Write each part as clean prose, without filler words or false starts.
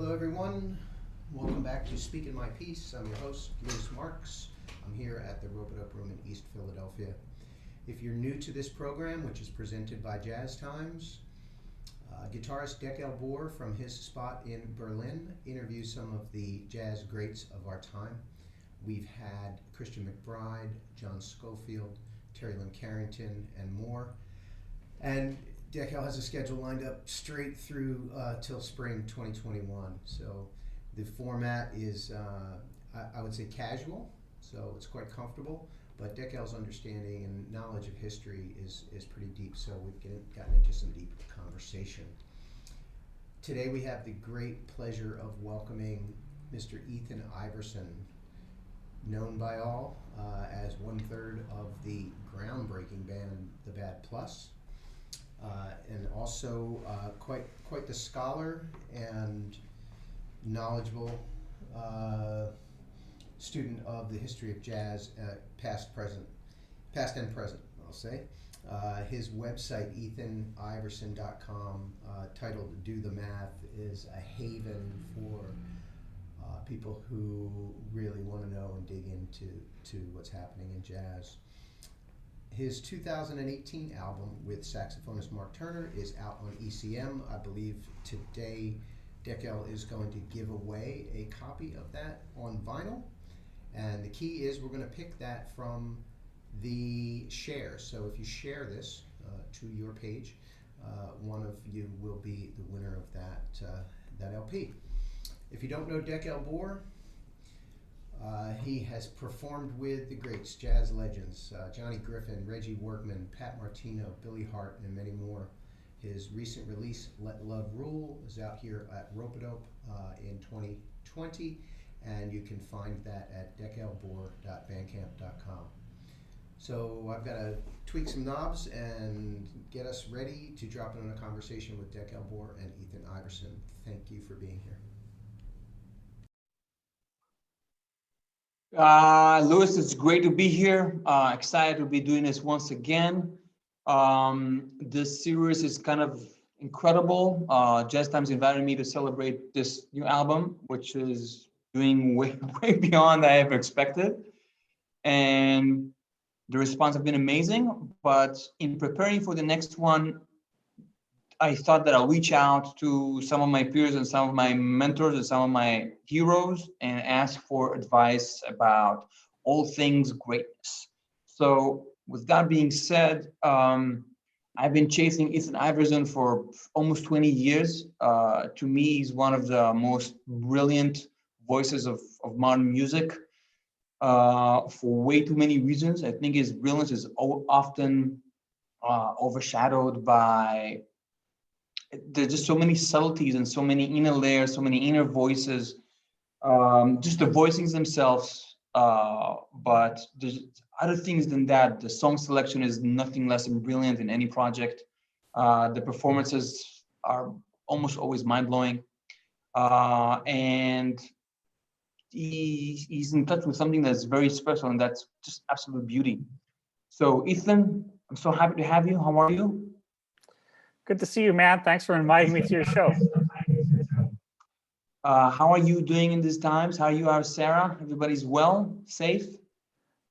Hello everyone, welcome back to Speakin My Piece. I'm your host, Lewis Marks. I'm here at the Rope-It-Up Room in East Philadelphia. If you're new to this program, which is presented by Jazz Times, guitarist Dekel Bor from his spot in Berlin interviews some of the jazz greats of our time. We've had Christian McBride, John Schofield, Terry Lynn Carrington, and more. And Dekel has a schedule lined up straight through till spring 2021. So the format is, I would say, casual, so it's quite comfortable. But Dekel's understanding and knowledge of history is pretty deep, so we've gotten into some deep conversation. Today we have the great pleasure of welcoming Mr. Ethan Iverson, known by all as 1/3 of the groundbreaking band The Bad Plus. And also quite the scholar and knowledgeable student of the history of jazz, past and present, I'll say. His website, EthanIverson.com, titled "Do the Math," is a haven for people who really want to know and dig into what's happening in jazz. His 2018 album with saxophonist Mark Turner is out on ECM. I believe today Dekel is going to give away a copy of that on vinyl. And the key is we're going to pick that from the shares. So if you share this to your page, one of you will be the winner of that LP. If you don't know Dekel Bor, he has performed with the greats, jazz legends, Johnny Griffin, Reggie Workman, Pat Martino, Billy Hart, and many more. His recent release, Let Love Rule, is out here at Rope-It-Up in 2020, and you can find that at dekelbor.bandcamp.com. So I've got to tweak some knobs and get us ready to drop in on a conversation with Dekel Bor and Ethan Iverson. Thank you for being here. Lewis, it's great to be here. Excited to be doing this once again. This series is kind of incredible. Jazz Times invited me to celebrate this new album, which is doing way beyond I ever expected. And the response has been amazing. But in preparing for the next one, I thought that I'll reach out to some of my peers and some of my mentors and some of my heroes and ask for advice about all things greatness. So with that being said, I've been chasing Ethan Iverson for almost 20 years. To me, he's one of the most brilliant voices of modern music for way too many reasons. I think his brilliance is often overshadowed by there's just so many subtleties and so many inner layers, so many inner voices, just the voicings themselves. But there's other things than that. The song selection is nothing less than brilliant in any project. The performances are almost always mind-blowing. And he's in touch with something that's very special, and that's just absolute beauty. So Ethan, I'm so happy to have you. How are you? Good to see you, man. Thanks for inviting me to your show. How are you doing in these times? How are you, Sarah? Everybody's well, safe?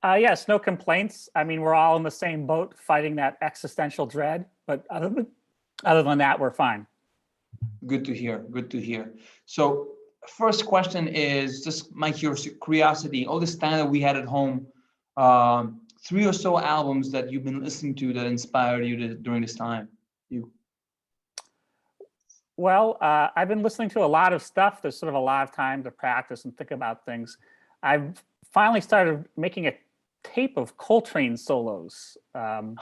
Yes, no complaints. I mean, we're all in the same boat fighting that existential dread, but other than that, we're fine. Good to hear, good to hear. So first question is just my curiosity, all this time that we had at home, 3 or so albums that you've been listening to that inspired you during this time. Well, I've been listening to a lot of stuff. There's sort of a lot of time to practice and think about things. I've finally started making a tape of Coltrane solos. I've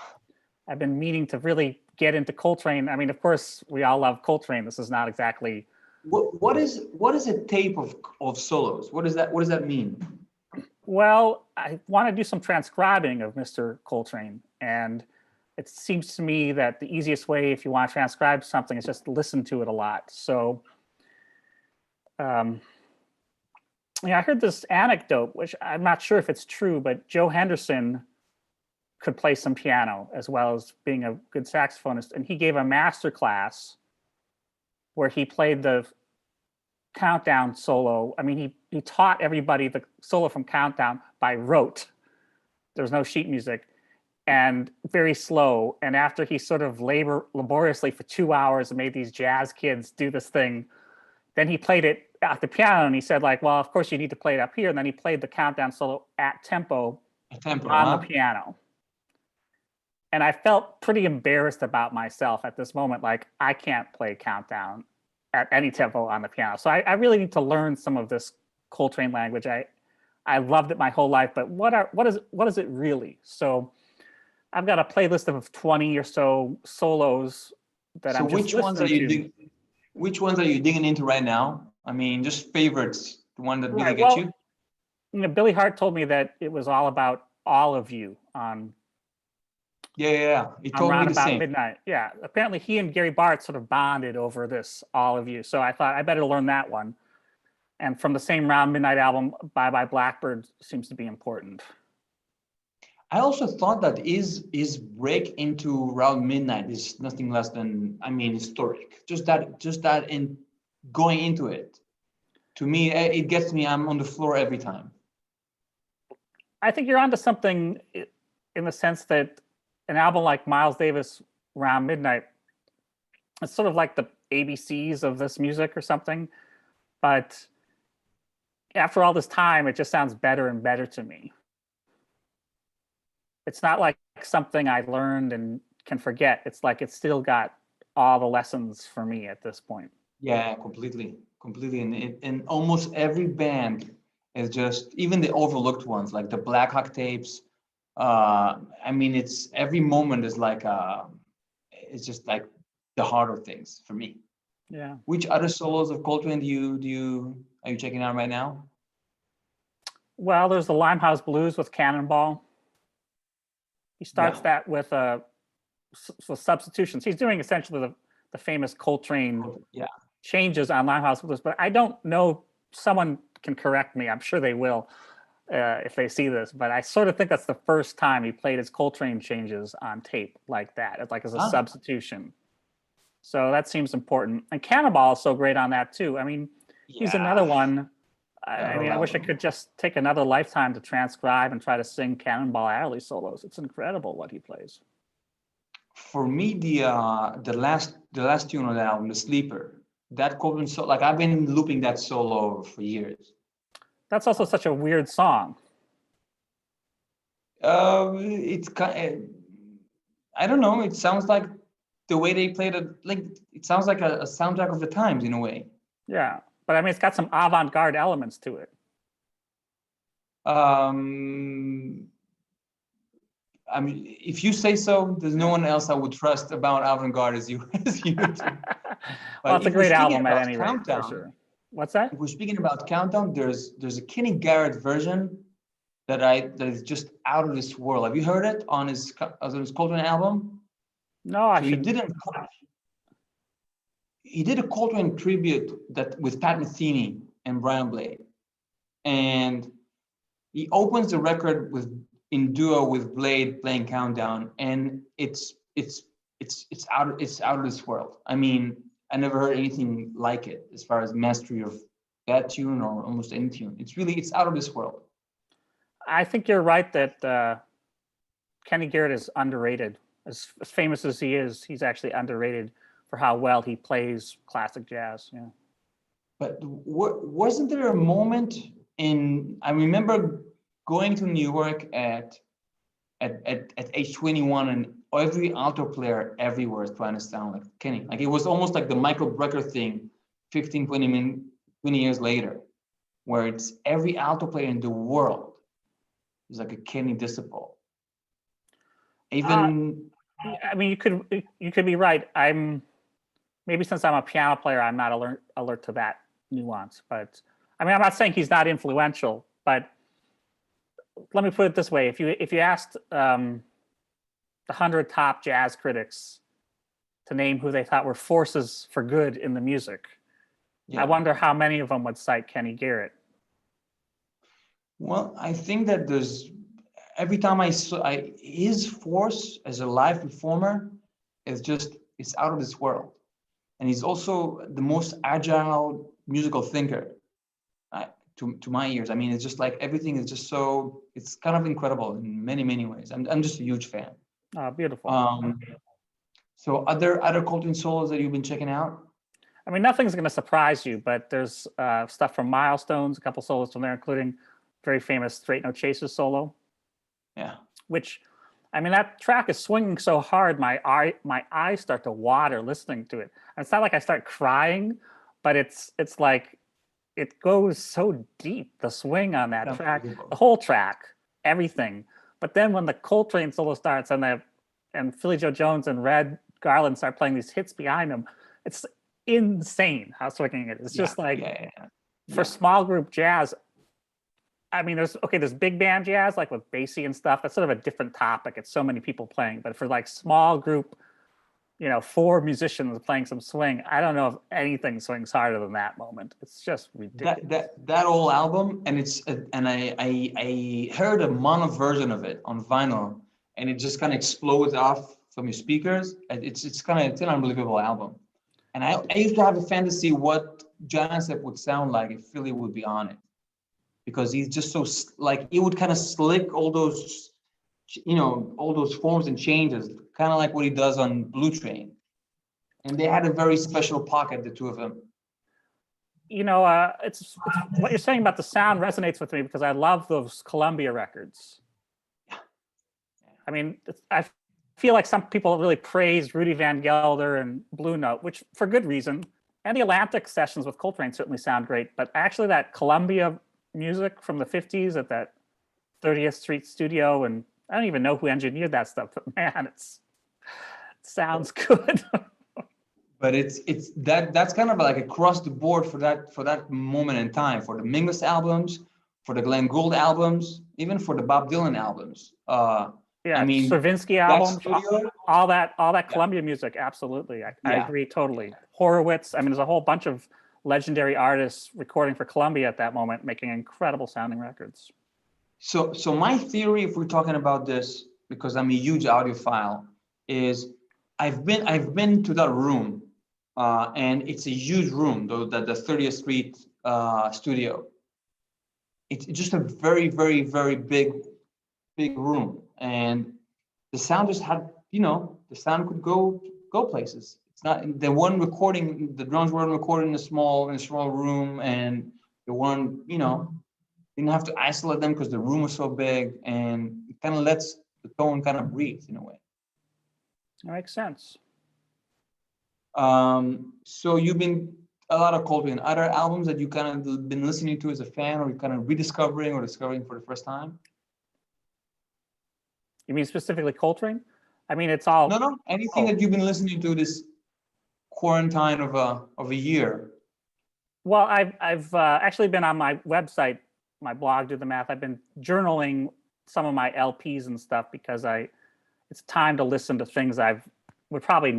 been meaning to really get into Coltrane. I mean, of course, we all love Coltrane. This is not exactly. What is a tape of solos? What does that mean? Well, I want to do some transcribing of Mr. Coltrane, and it seems to me that the easiest way, if you want to transcribe something, is just listen to it a lot. So, I heard this anecdote, which I'm not sure if it's true, but Joe Henderson could play some piano as well as being a good saxophonist. And he gave a master class where he played the Countdown solo, I mean, he taught everybody the solo from Countdown by rote. There's no sheet music, and very slow. And after he sort of laboriously for 2 hours and made these jazz kids do this thing, then he played it at the piano, and he said, like, well, of course you need to play it up here. And then he played the Countdown solo at tempo on the piano. And I felt pretty embarrassed about myself at this moment. Like, I can't play Countdown at any tempo on the piano. So I really need to learn some of this Coltrane language. I loved it my whole life, but what is it really? So I've got a playlist of 20 or so solos that I'm just listening to. Which ones are you digging into right now? I mean, just favorites, the one that really gets you? You know, Billy Hart told me that it was all about all of you on He told me the same. Midnight. Yeah, apparently he and Gary Bartz sort of bonded over this all of you. So I thought I better learn that one. And from the same Round Midnight album, Bye Bye Blackbird seems to be important. I also thought that his break into Round Midnight is nothing less than, I mean, historic. Just that in going into it. To me, it gets me, I'm on the floor every time. I think you're onto something in the sense that an album like Miles Davis, Round Midnight, it's sort of like the ABCs of this music or something. But after all this time, it just sounds better and better to me. It's not like something I learned and can forget. It's like it's still got all the lessons for me at this point. Yeah, completely. And almost every band is just, even the overlooked ones, like the Black Hawk tapes. I mean, it's every moment is like, it's just like the heart of things for me. Yeah. Which other solos of Coltrane are you checking out right now? Well, there's the Limehouse Blues with Cannonball. He starts that with substitutions. He's doing essentially the famous Coltrane changes on Limehouse Blues, but I don't know, someone can correct me, I'm sure they will if they see this, but I sort of think that's the first time he played his Coltrane changes on tape like that, like as a substitution. So that seems important. And Cannonball is so great on that too. I mean, he's another one. I mean, I wish I could just take another lifetime to transcribe and try to sing Cannonball Adderley solos. It's incredible what he plays. For me, the last tune on the album, The Sleeper, that Coltrane solo, like I've been looping that solo for years. That's also such a weird song. It's kind. I don't know. It sounds like the way they played it. Like it sounds like a soundtrack of the times in a way. Yeah. But I mean, it's got some avant-garde elements to it. I mean, if you say so, there's no one else I would trust about avant-garde as you do. Well, it's a great album at any rate, for sure. What's that? If we're speaking about Countdown, there's a Kenny Garrett version that is just out of this world. Have you heard it on his Coltrane album? No, I shouldn't. He did a Coltrane tribute with Pat Metheny and Brian Blade, and he opens the record in duo with Blade playing Countdown, and it's out of this world. I mean, I never heard anything like it as far as mastery of that tune or almost any tune. It's out of this world. I think you're right that Kenny Garrett is underrated. As famous as he is, he's actually underrated for how well he plays classic jazz. Yeah. But wasn't there a moment I remember going to New York at age 21, and every alto player everywhere is trying to sound like Kenny. Like it was almost like the Michael Brecker thing 20 years later, where it's every alto player in the world is like a Kenny disciple. Even I mean, you could be right. Maybe since I'm a piano player, I'm not alert to that nuance. But I mean, I'm not saying he's not influential, but let me put it this way: if you asked the 100 top jazz critics to name who they thought were forces for good in the music, I wonder how many of them would cite Kenny Garrett. Well, I think that every time I saw his force as a live performer it's out of this world. And he's also the most agile, musical thinker to my ears. I mean, it's just like everything is just so, it's kind of incredible in many, many ways. I'm just a huge fan. Beautiful. So other Coltrane solos that you've been checking out? I mean, nothing's going to surprise you, but there's stuff from Milestones, a couple solos from there, including very famous Straight No Chaser solo. Yeah. Which, I mean, that track is swinging so hard, my eyes start to water listening to it. And it's not like I start crying, but it's like it goes so deep. The swing on that track, the whole track, everything. But then when the Coltrane solo starts and Philly Joe Jones and Red Garland start playing these hits behind them, it's insane how swinging it is. It's just like for small group jazz. I mean, there's big band jazz like with Basie and stuff. That's sort of a different topic. It's so many people playing, but for like small group, 4 musicians playing some swing, I don't know if anything swings harder than that moment. It's just ridiculous. That whole album, and I heard a mono version of it on vinyl, and it just kind of explodes off from your speakers. It's an unbelievable album. And I used to have a fantasy what Jonathan would sound like if Philly would be on it, because he's just so like he would kind of slick all those, all those forms and changes, kind of like what he does on Blue Train. And they had a very special pocket, the two of them. It's what you're saying about the sound resonates with me because I love those Columbia records. I mean, I feel like some people really praise Rudy Van Gelder and Blue Note, which for good reason. And the Atlantic sessions with Coltrane certainly sound great. But actually that Columbia music from the 50s at that 30th Street studio, and I don't even know who engineered that stuff, but man, it sounds good. But that's kind of like across the board for that moment in time, for the Mingus albums, for the Glenn Gould albums, even for the Bob Dylan albums. I mean, Stravinsky albums, all that Columbia music, absolutely. I agree totally. Horowitz, I mean, there's a whole bunch of legendary artists recording for Columbia at that moment, making incredible sounding records. So my theory, if we're talking about this, because I'm a huge audiophile, is I've been to that room, and it's a huge room, though, the 30th Street studio. It's just a very, very, very big room, and the sound just had, the sound could go places. It's not, the drums weren't recording in a small room, and the one, didn't have to isolate them because the room was so big, and it kind of lets the tone kind of breathe in a way. That makes sense. So you've been a lot of Coltrane. Other albums that you kind of been listening to as a fan, or you kind of rediscovering or discovering for the first time? You mean specifically Coltrane? I mean, it's all... No, anything that you've been listening to this quarantine of a year. Well, I've actually been on my website, my blog, Do the Math. I've been journaling some of my LPs and stuff because it's time to listen to things I would probably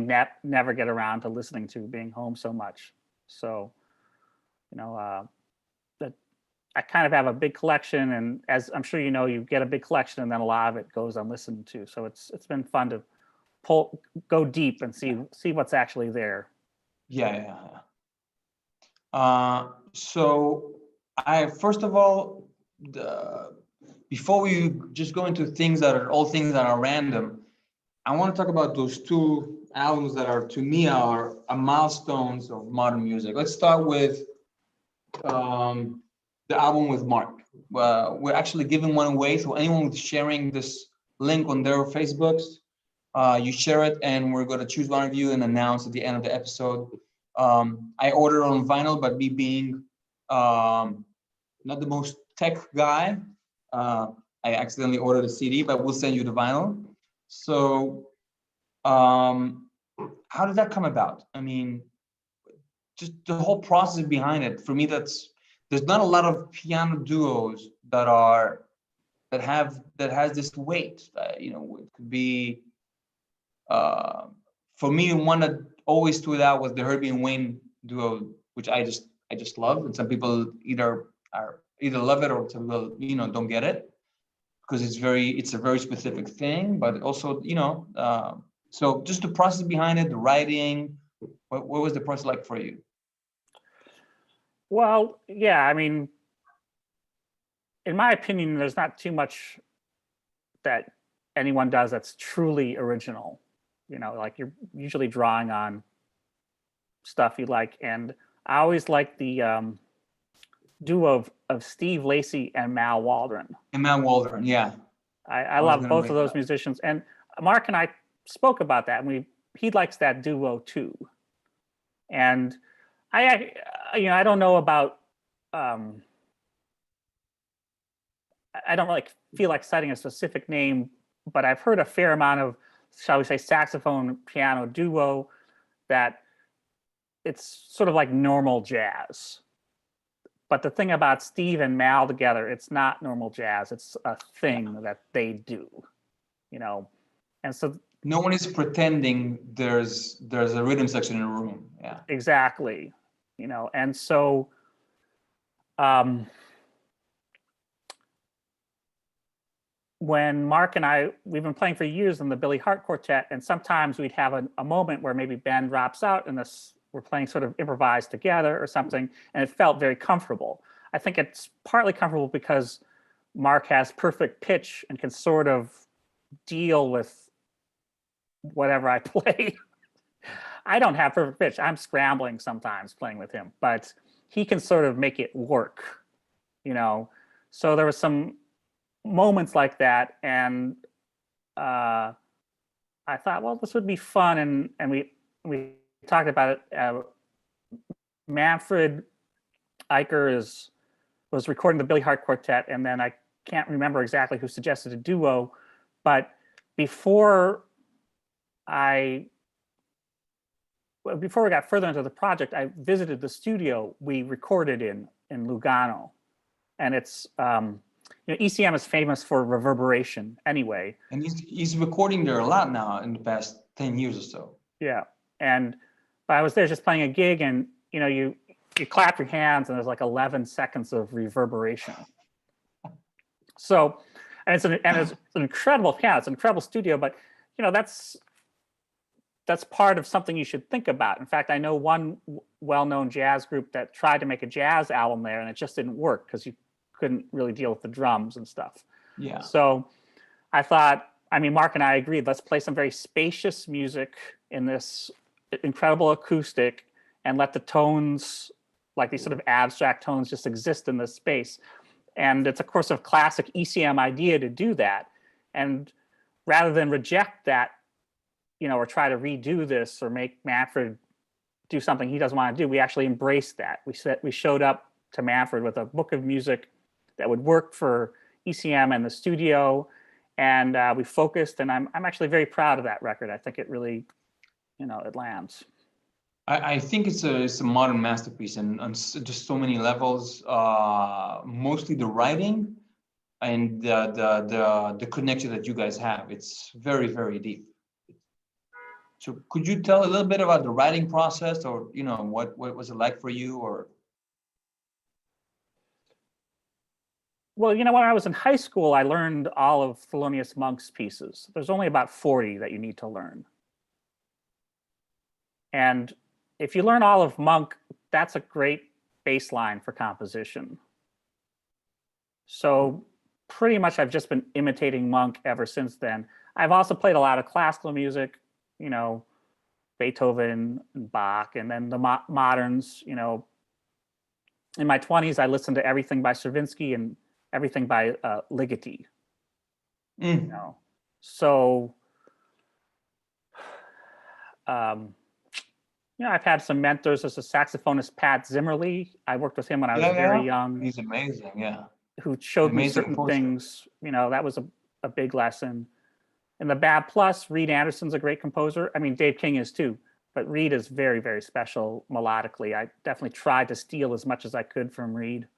never get around to listening to, being home so much. So, that I kind of have a big collection, and as I'm sure you get a big collection, and then a lot of it goes unlistened to. So it's been fun to go deep and see what's actually there. Yeah. So first of all, before we just go into things that are random, I want to talk about those 2 albums that are, to me, are milestones of modern music. Let's start with the album with Mark. We're actually giving one away, so anyone who's sharing this link on their Facebooks, you share it, and we're going to choose one of you and announce at the end of the episode. I ordered on vinyl, but me being not the most tech guy, I accidentally ordered a CD, but we'll send you the vinyl. So how did that come about? I mean, just the whole process behind it. For me, there's not a lot of piano duos that has this weight. It could be, for me, one that always stood out was the Herbie and Wayne duo, which I just love. And some people either love it, or some people, don't get it, because it's a very specific thing. But also, so just the process behind it, the writing. What was the process like for you? Well, yeah, I mean, in my opinion, there's not too much that anyone does that's truly original. Like you're usually drawing on stuff you like. And I always like the duo of Steve Lacy and Mal Waldron. And Matt Waldron, yeah. I was love gonna both bring of that those up. musicians. And Mark and I spoke about that, and he likes that duo too. And I don't know about um, I don't like feel like citing a specific name, but I've heard a fair amount of, shall we say, saxophone piano duo that it's sort of like normal jazz. But the thing about Steve and Mal together, it's not normal jazz. It's a thing that they do, And so No one is pretending there's a rhythm section in a room. Yeah. exactly, And so um, when Mark and we've been playing for years in the Billy Hart Quartet, and sometimes we'd have a moment where maybe Ben drops out and we're playing sort of improvised together or something, and it felt very comfortable. I think it's partly comfortable because Mark has perfect pitch and can sort of deal with whatever I play. I don't have perfect pitch. I'm scrambling sometimes playing with him, but he can sort of make it work, So there was some moments like that, and I thought, well, this would be fun, and we talked about it. Manfred Eicher was recording the Billy Hart Quartet, and then I can't remember exactly who suggested a duo, but before we got further into the project, I visited the studio we recorded in Lugano, and it's ECM is famous for reverberation anyway. And he's recording there a lot now in the past 10 years or so. Yeah, but I was there just playing a gig, and you clap your hands, and there's like 11 seconds of reverberation. So, and it's an incredible piano. It's an incredible studio, but that's part of something you should think about. In fact, I know one well-known jazz group that tried to make a jazz album there, and it just didn't work because you couldn't really deal with the drums and stuff. Yeah. So I thought, Mark and I agreed, let's play some very spacious music in this incredible acoustic and let the tones, like these sort of abstract tones, just exist in this space. And it's, of course, a classic ECM idea to do that. And rather than reject that, or try to redo this or make Manfred do something he doesn't want to do, we actually embraced that. We showed up to Manfred with a book of music that would work for ECM and the studio, and we focused. And I'm actually very proud of that record. I think it really, it lands. I think it's a modern masterpiece, and on just so many levels. Mostly the writing and the connection that you guys have. It's very, very deep. So could you tell a little bit about the writing process, or what was it like for you? Or well, when I was in high school, I learned all of Thelonious Monk's pieces. There's only about 40 that you need to learn. And if you learn all of Monk, that's a great baseline for composition. So pretty much I've just been imitating Monk ever since then. I've also played a lot of classical music, Beethoven and Bach, and then the moderns. In my 20s, I listened to everything by Stravinsky and everything by Ligeti. So I've had some mentors. There's a saxophonist, Pat Zimmerly. I worked with him when I was very young. He's amazing, yeah. Who showed me certain composer. things. That was a big lesson. In the Bab Plus, Reed Anderson's a great composer. Dave King is too, but Reed is very, very special melodically. I definitely tried to steal as much as I could from Reed.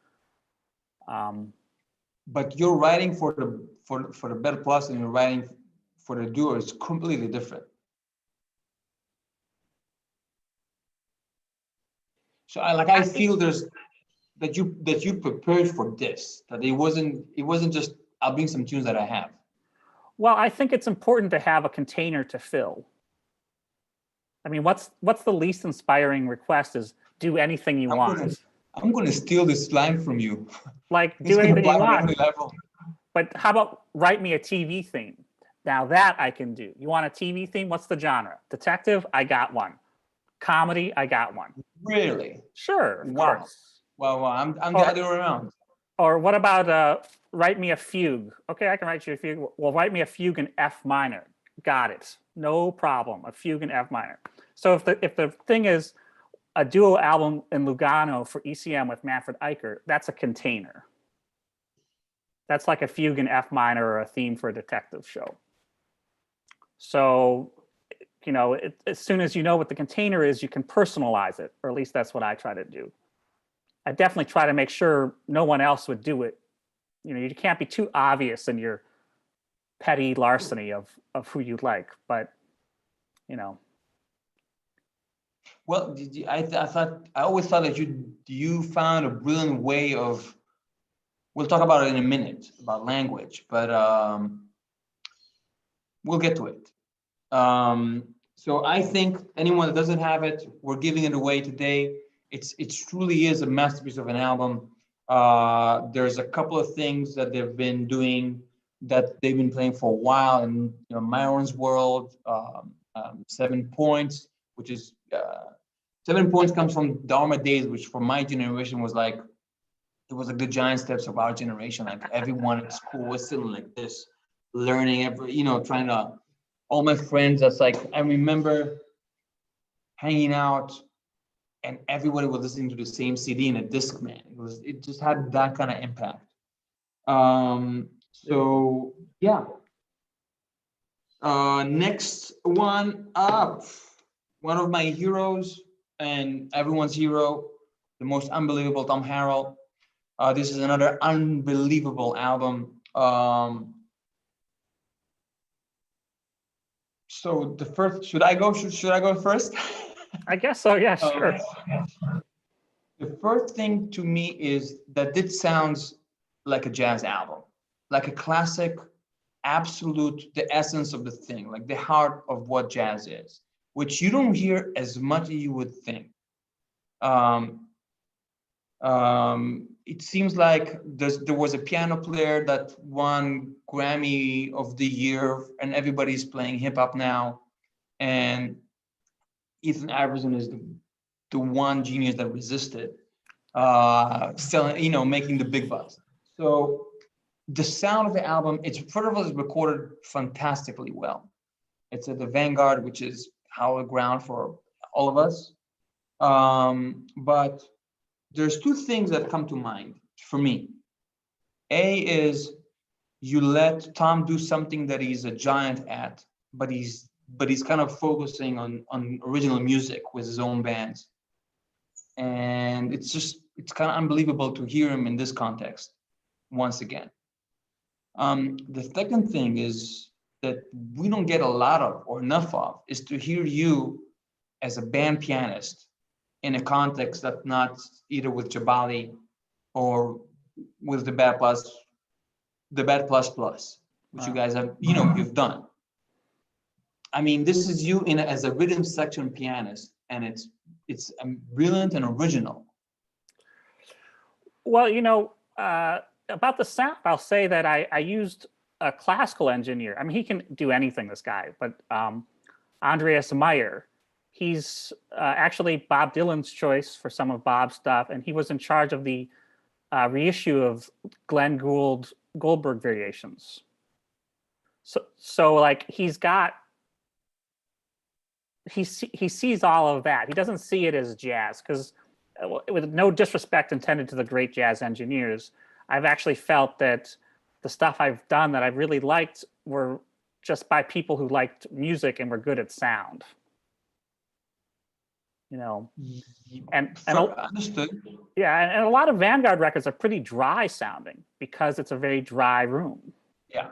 But your writing for the Bab Plus and your writing for the duo is completely different. So I feel that you prepared for this, that it wasn't just I'll bring some tunes that I have. Well, I think it's important to have a container to fill. What's the least inspiring request is do anything you want. I'm going to steal this line from you. Like, It's do going to anything you bottom want. every level. But how about write me a TV theme? Now that I can do. You want a TV theme? What's the genre? Detective? I got one. Comedy? I got one. Really? Sure, of Wow. course. Wow. I'm the Or- other way around. Or what about write me a fugue? Okay, I can write you a fugue. Well, write me a fugue in F minor. Got it. No problem. A fugue in F minor. So if the thing is a duo album in Lugano for ECM with Manfred Eicher, that's a container. That's like a fugue in F minor or a theme for a detective show. So, you know, as soon as you know what the container is, you can personalize it, or at least that's what I try to do. I definitely try to make sure no one else would do it. You know, you can't be too obvious in your petty larceny of who you like, but, you know. Well, I always thought that you found a brilliant way of. We'll talk about it in a minute about language, but we'll get to it. So I think anyone that doesn't have it, we're giving it away today. It truly is a masterpiece of an album. There's a couple of things that they've been doing that they've been playing for a while, and Myron's World, 7 Points, which is 7 Points comes from Dharma Days, which for my generation was like, it was like the giant steps of our generation. Like everyone at school was sitting like this, learning trying to. All my friends, that's like I remember hanging out, and everybody was listening to the same CD in a Discman. It just had that kind of impact. So yeah. Next one up, one of my heroes and everyone's hero, the most unbelievable Tom Harrell. This is another unbelievable album. So the first, should I go first? I guess so, yeah, sure. The first thing to me is that it sounds like a jazz album, like a classic, absolute, the essence of the thing, like the heart of what jazz is, which you don't hear as much as you would think. It seems like there was a piano player that won Grammy of the Year, and everybody's playing hip hop now. And Ethan Iverson is the one genius that resisted selling, making the big bucks. So the sound of the album, it's first of all, it's recorded fantastically well. It's at the Vanguard, which is hallowed ground for all of us. But there's two things that come to mind for me. A is you let Tom do something that he's a giant at, but he's kind of focusing on original music with his own bands. And it's kind of unbelievable to hear him in this context once again. The second thing is that we don't get a lot of or enough of is to hear you as a band pianist in a context that's not either with Jabali or with the Bad Plus, which you guys have, you've done. I mean, this is you as a rhythm section pianist, and it's brilliant and original. Well, about the sound, I'll say that I used a classical engineer. I mean, he can do anything, this guy, but Andreas Meyer, he's actually Bob Dylan's choice for some of Bob's stuff, and he was in charge of the reissue of Glenn Goldberg variations. So like he sees all of that. He doesn't see it as jazz, because with no disrespect intended to the great jazz engineers, I've actually felt that the stuff I've done that I really liked were just by people who liked music and were good at sound. Understood. Yeah, and a lot of Vanguard records are pretty dry sounding because it's a very dry room. Yeah.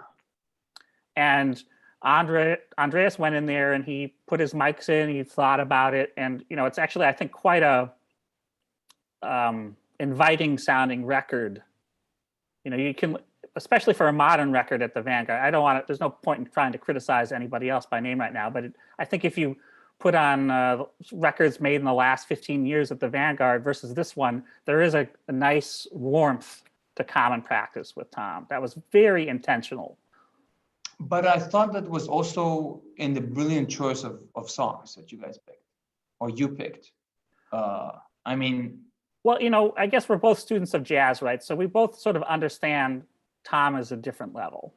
And Andreas went in there and he put his mics in, he thought about it, and it's actually, I think, quite a inviting sounding record. You can, especially for a modern record at the Vanguard. There's no point in trying to criticize anybody else by name right now, but I think if you put on records made in the last 15 years at the Vanguard versus this one, there is a nice warmth to Common Practice with Tom. That was very intentional. But I thought that was also in the brilliant choice of songs that you guys picked, or you picked. I mean, well, you know, I guess we're both students of jazz, right? So we both sort of understand Tom as a different level.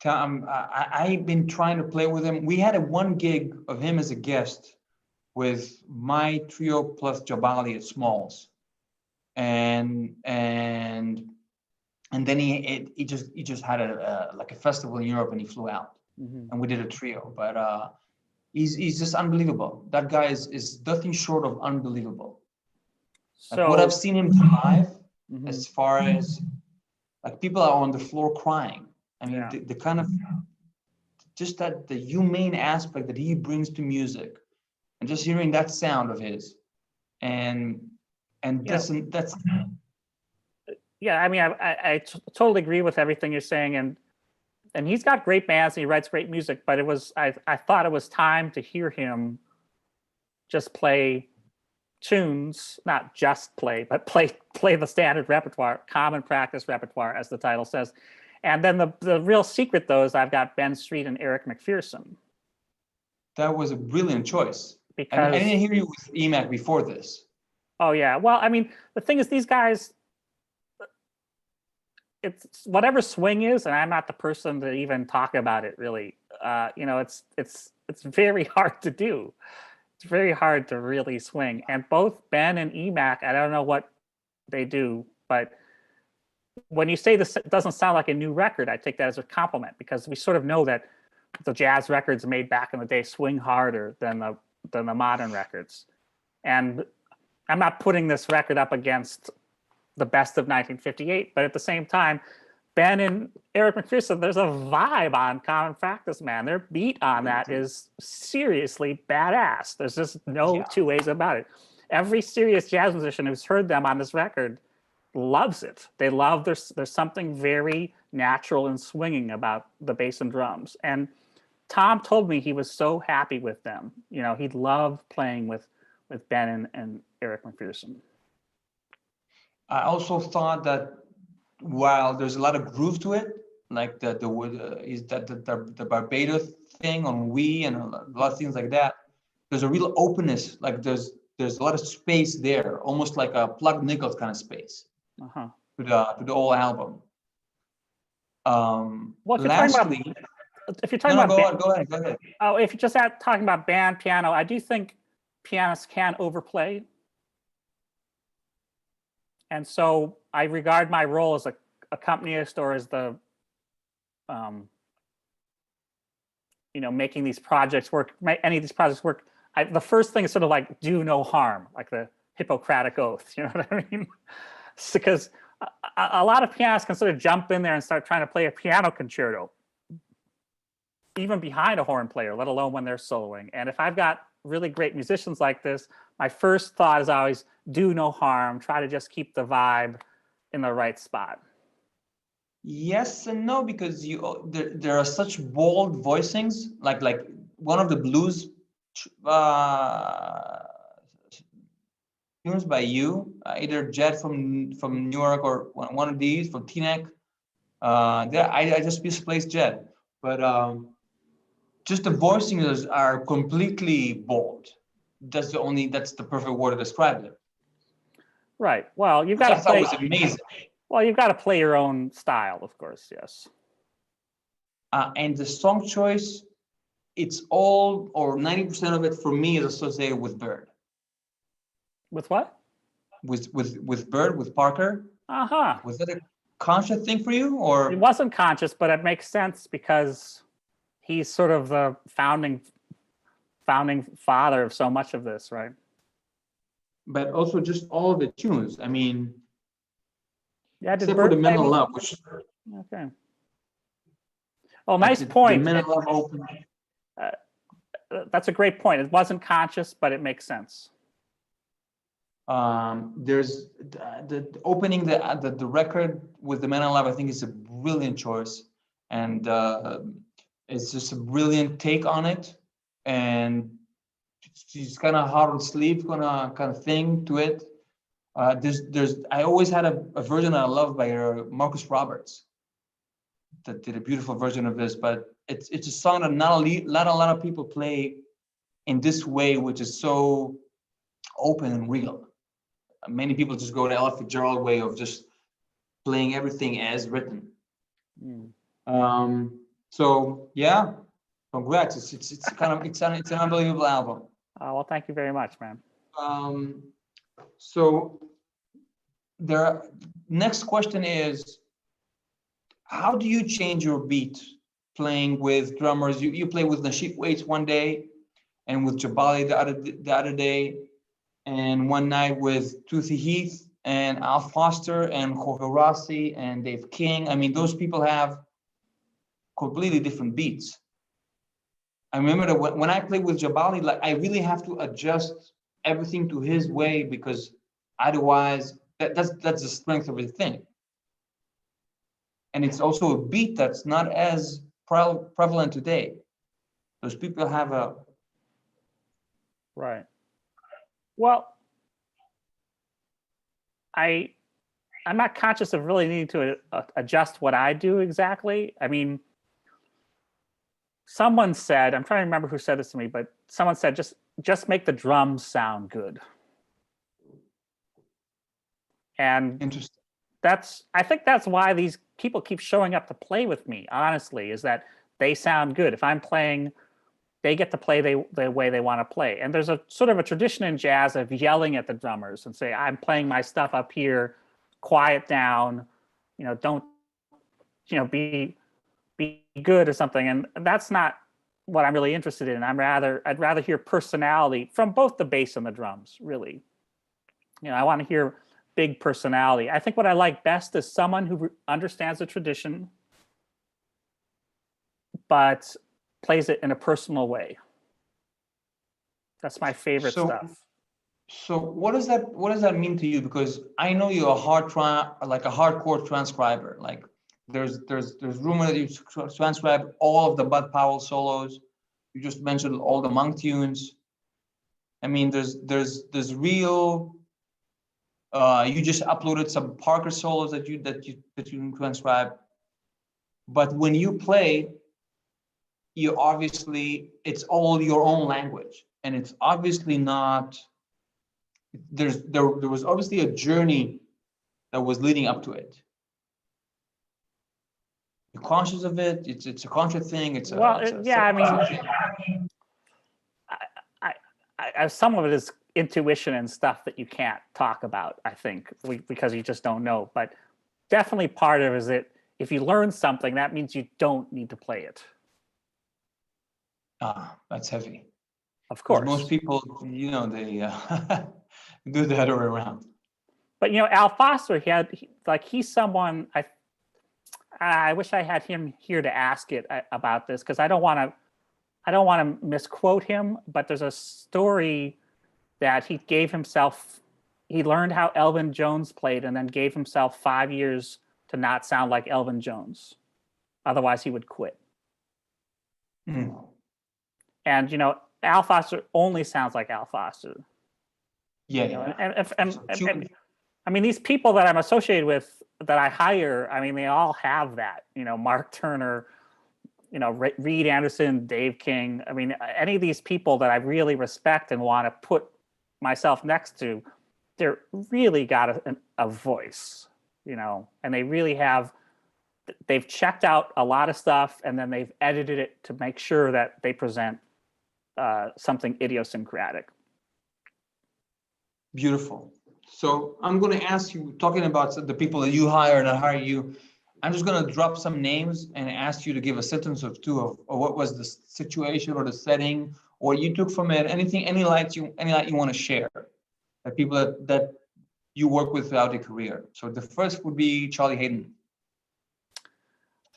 Tom, I've been trying to play with him. We had one gig of him as a guest with my trio plus Jabali at Smalls, and then he just had like a festival in Europe, and he flew out, and we did a trio. But he's just unbelievable. That guy is nothing short of unbelievable. So like what I've seen him live, as far as like people are on the floor crying. I mean, the kind of just that the humane aspect that he brings to music, and just hearing that sound of his, and that's yeah. I mean, I totally agree with everything you're saying, and he's got great bands and he writes great music. But I thought it was time to hear him just play tunes, not just play, but play the standard repertoire, Common Practice repertoire, as the title says. And then the real secret, though, is I've got Ben Street and Eric McPherson. That was a brilliant choice. Because I didn't hear you with EMAC before this. Oh, yeah. Well, I mean, the thing is, these guys, it's whatever swing is, and I'm not the person to even talk about it, really. You know, it's very hard to do. It's very hard to really swing. And both Ben and EMAC, I don't know what they do, but when you say this doesn't sound like a new record, I take that as a compliment, because we sort of know that the jazz records made back in the day swing harder than the modern records. And I'm not putting this record up against the best of 1958, but at the same time, Ben and Eric McPherson, there's a vibe on Common Practice, man. Their beat on that is seriously badass. There's just no two ways about it. Every serious jazz musician who's heard them on this record loves it. They love there's something very natural and swinging about the bass and drums. And Tom told me he was so happy with them. You know, he loved playing with Ben and Eric McPherson. I also thought that while there's a lot of groove to it, like the Barbados thing on We and a lot of things like that, there's a real openness. Like there's a lot of space there, almost like a Plug Nichols kind of space to the whole album. Well, if you're talking about go ahead. Oh, if you're just talking about band piano, I do think pianists can overplay. And so I regard my role as a accompanist, or as the, you know, making these projects work, any of these projects work. The first thing is sort of like do no harm, like the Hippocratic Oath, you know what I mean? Because a lot of pianists can sort of jump in there and start trying to play a piano concerto, even behind a horn player, let alone when they're soloing. And if I've got really great musicians like this, my first thought is always do no harm, try to just keep the vibe in the right spot. Yes and no, because there are such bold voicings, like one of the blues tunes by you, either Jet from New York or one of these from Teaneck. I just misplaced Jet, but just the voicings are completely bold. That's the perfect word to describe it. Right. Well, you've got to play. That was amazing. Well, you've got to play your own style, of course. Yes. And the song choice, it's all, or 90% of it for me is associated with Bird. With what? With Bird, with Parker. Uh-huh. Was that a conscious thing for you, or? It wasn't conscious, but it makes sense because he's sort of the founding father of so much of this, right? But also just all of the tunes. I mean, yeah, except for the Men in Love, which. Okay. Well, nice point. The Men in Love open. That's a great point. It wasn't conscious, but it makes sense. There's the opening the record with the Men in Love. I think is a brilliant choice, and It's just a brilliant take on it, and she's kind of hard on sleeve kind of thing to it. I always had a version that I love by Marcus Roberts that did a beautiful version of this, but it's a song that not a lot of people play in this way, which is so open and real. Many people just go the Ella Fitzgerald way of just playing everything as written. So yeah, congrats. It's an unbelievable album. Well, thank you very much, man. So next question is, how do you change your beat playing with drummers? You play with Nasheed Waits one day, and with Jabali the other day, and one night with Toothy Heath and Al Foster and Jorge Rossi and Dave King. I mean, those people have completely different beats. I remember that when I play with Jabali, like I really have to adjust everything to his way, because otherwise that's the strength of the thing. And it's also a beat that's not as prevalent today. Those people have a right. Well, I'm not conscious of really needing to adjust what I do exactly. I mean, someone said, I'm trying to remember who said this to me, but someone said, just make the drums sound good. And interesting. I think that's why these people keep showing up to play with me, honestly, is that they sound good. If I'm playing, they get to play the way they want to play. And there's a sort of a tradition in jazz of yelling at the drummers and say, I'm playing my stuff up here, quiet down, don't, be good or something. And that's not what I'm really interested in. I'd rather hear personality from both the bass and the drums, really. I want to hear big personality. I think what I like best is someone who understands the tradition, but plays it in a personal way. That's my favorite stuff. So what does that mean to you? Because I know you're a hardcore transcriber. Like there's rumor that you transcribe all of the Bud Powell solos. You just mentioned all the Monk tunes. I mean, there's real. You just uploaded some Parker solos that you transcribe. But when you play, it's all your own language, and it's obviously not. There was obviously a journey that was leading up to it. You're conscious of it. It's a conscious thing. Some of it is intuition and stuff that you can't talk about, I think, because you just don't know. But definitely part of it is that if you learn something, that means you don't need to play it. That's heavy. Of course. Most people, they do the other way around. But Al Foster, he's someone I wish I had him here to ask it about this, because I don't want to misquote him, but there's a story that he learned how Elvin Jones played and then gave himself 5 years to not sound like Elvin Jones. Otherwise he would quit. And Al Foster only sounds like Al Foster. And I mean, these people that I'm associated with, that I hire, I mean, they all have that. Mark Turner, Reed Anderson, Dave King. I mean, any of these people that I really respect and want to put myself next to, they're really got a voice, and they really they've checked out a lot of stuff, and then they've edited it to make sure that they present something idiosyncratic. Beautiful. So I'm going to ask you, talking about the people that you hire and that hire you, I'm just going to drop some names and ask you to give a sentence or two of what was the situation or the setting, or you took from it, any light you want to share, that people that you work with throughout your career. So the first would be Charlie Hayden.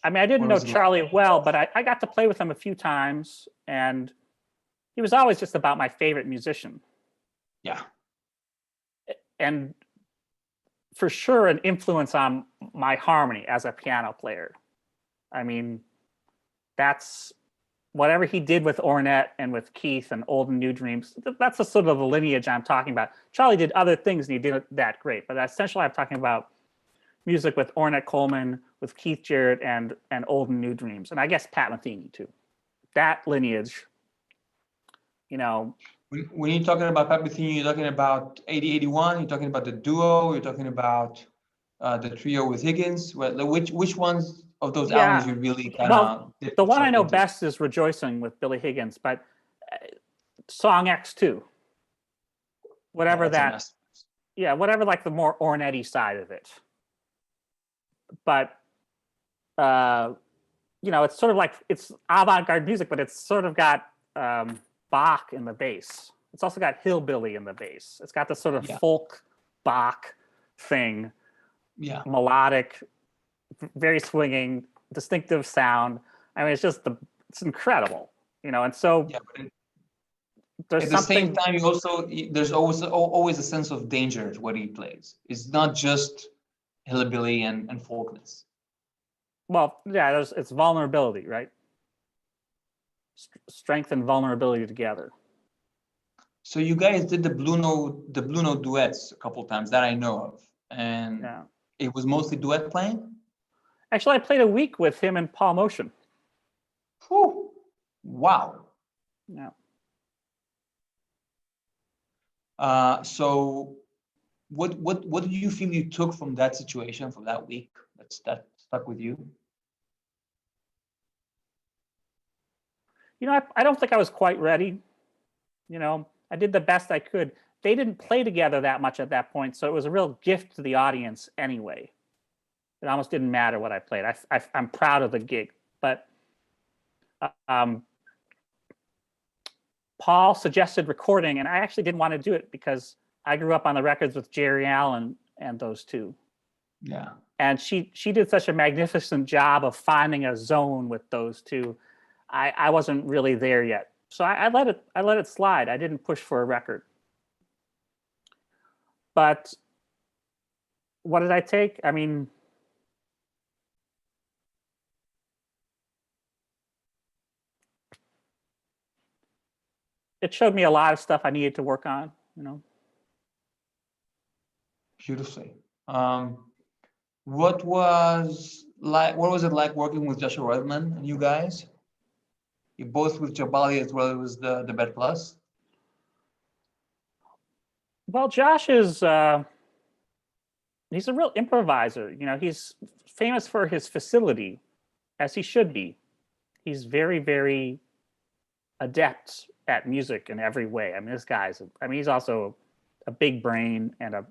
I mean, I didn't know Charlie well, but I got to play with him a few times, and he was always just about my favorite musician. Yeah. And for sure an influence on my harmony as a piano player. I mean, that's whatever he did with Ornette and with Keith and Old and New Dreams, that's the sort of the lineage I'm talking about. Charlie did other things and he did that great, but essentially I'm talking about music with Ornette Coleman, with Keith Jarrett, and Old and New Dreams, and I guess Pat Metheny too. That lineage, you know. When you're talking about Pat Metheny, you're talking about 80-81, you're talking about the duo, you're talking about the trio with Higgins. Which ones of those albums you really kind of... Well, the one I know best is Rejoicing with Billy Higgins, but Song X2, whatever whatever like the more Ornette-y side of it. But, you know, it's sort of like, it's avant-garde music, but it's sort of got Bach in the bass. It's also got hillbilly in the bass. It's got this sort of folk Bach thing. Yeah. Melodic, very swinging, distinctive sound. I mean, it's incredible, you know. And so there's at the same time, there's always a sense of danger to what he plays. It's not just hillbilly and folkness. Well, yeah, it's vulnerability, right? Strength and vulnerability together. So you guys did the Blue Note duets a couple of times that I know of, and it was mostly duet playing. Actually, I played a week with him and Paul Motion. Whew. Wow. Yeah. So what do you feel you took from that situation, from that week that stuck with you? You know, I don't think I was quite ready. You know, I did the best I could. They didn't play together that much at that point, so it was a real gift to the audience anyway. It almost didn't matter what I played. I'm proud of the gig, but Paul suggested recording, and I actually didn't want to do it because I grew up on the records with Jerry Allen and those two. Yeah. And she did such a magnificent job of finding a zone with those two. I wasn't really there yet, so I let it slide. I didn't push for a record. But what did I take? I mean, it showed me a lot of stuff I needed to work on, you know. Beautifully. What was it like working with Joshua Redman and you guys? You both with Jabali as well as the Bed Plus. Well, Josh is he's a real improviser. You know, he's famous for his facility, as he should be. He's very, very adept at music in every way. I mean, he's also a big brain and a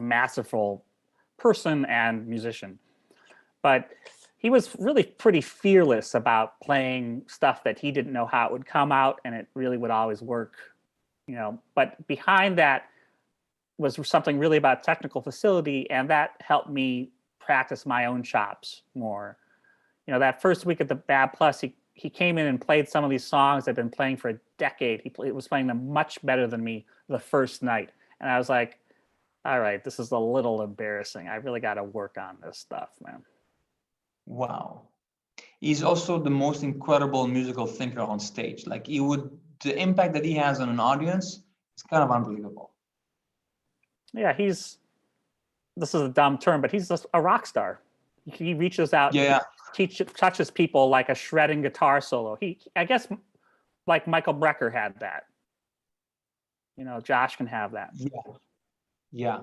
masterful person and musician. But he was really pretty fearless about playing stuff that he didn't know how it would come out, and it really would always work, you know. But behind that was something really about technical facility, and that helped me practice my own chops more. You know, that first week at the Bad Plus, he came in and played some of these songs I've been playing for a decade. He was playing them much better than me the first night. And I was like, all right, this is a little embarrassing. I really got to work on this stuff, man. Wow. He's also the most incredible musical thinker on stage. Like the impact that he has on an audience is kind of unbelievable. Yeah, this is a dumb term, but he's just a rock star. He reaches out, touches people like a shredding guitar solo. I guess like Michael Brecker had that. You know, Josh can have that. Yeah.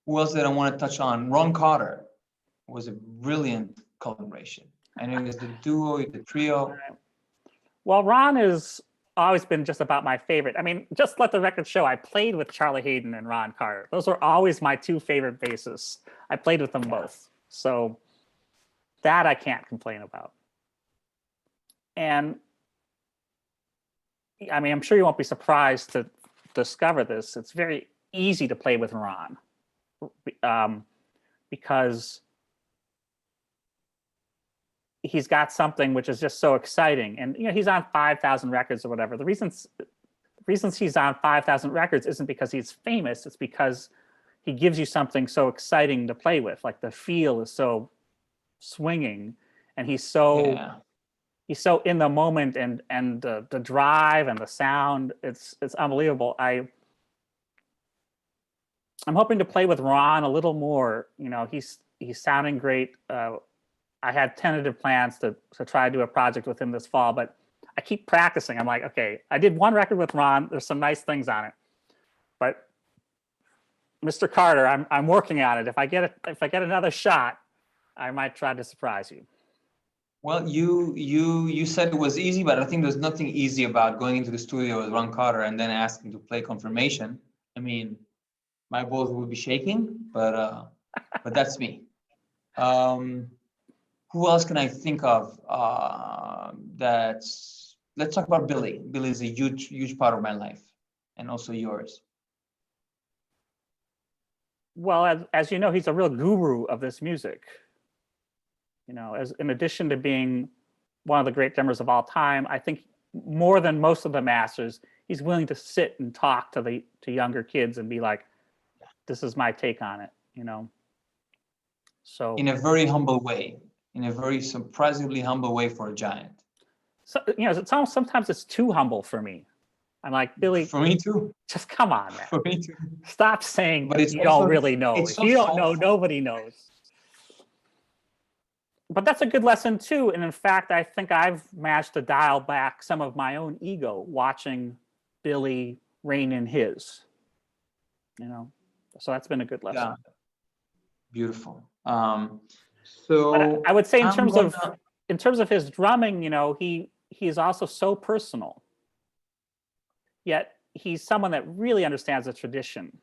Who else did I want to touch on? Ron Carter was a brilliant collaboration. I know it was the duo, the trio. Right. Well, Ron has always been just about my favorite. I mean, just let the record show, I played with Charlie Hayden and Ron Carter. Those were always my two favorite bassists. I played with them both. So that I can't complain about. And I mean, I'm sure you won't be surprised to discover this. It's very easy to play with Ron because he's got something which is just so exciting. And, you know, he's on 5,000 records or whatever. The reasons he's on 5,000 records isn't because he's famous. It's because he gives you something so exciting to play with. Like the feel is so swinging and he's so Yeah. he's so in the moment, and the drive and the sound, it's unbelievable. I'm hoping to play with Ron a little more. You know, he's sounding great. I had tentative plans to try to do a project with him this fall, but I keep practicing. I'm like, okay, I did one record with Ron. There's some nice things on it, but Mr. Carter, I'm working on it. If I get another shot, I might try to surprise you. Well, you said it was easy, but I think there's nothing easy about going into the studio with Ron Carter and then asking to play confirmation. I mean, my balls would be shaking, but that's me. Who else can I think of? Let's talk about Billy. Billy is a huge part of my life, and also yours. Well, as you know, he's a real guru of this music. You know, as in addition to being one of the great drummers of all time, I think more than most of the masters, he's willing to sit and talk to younger kids and be like, "This is my take on it," you know. So in a very humble way, in a very surprisingly humble way for a giant. So, you know, it's almost, sometimes it's too humble for me. I'm like, Billy, for me too. Just come on, man. For me too. Stop saying but you don't really know. If you don't know, nobody knows. But that's a good lesson too. And in fact, I think I've managed to dial back some of my own ego watching Billy rein in his. You know, so that's been a good lesson. Yeah. Beautiful. So I would say in terms of his drumming, you know, he is also so personal. Yet he's someone that really understands the tradition.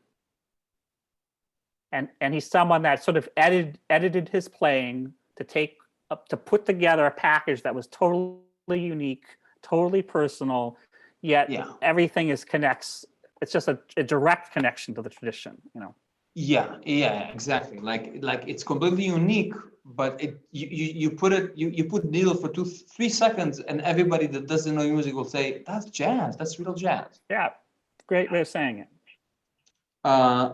And he's someone that sort of edited his playing to put together a package that was totally unique, totally personal, yet everything connects. It's just a direct connection to the tradition, you know. Yeah, exactly. Like it's completely unique, but you put needle for 2-3 seconds, and everybody that doesn't know music will say that's jazz. That's real jazz. Yeah, great way of saying it.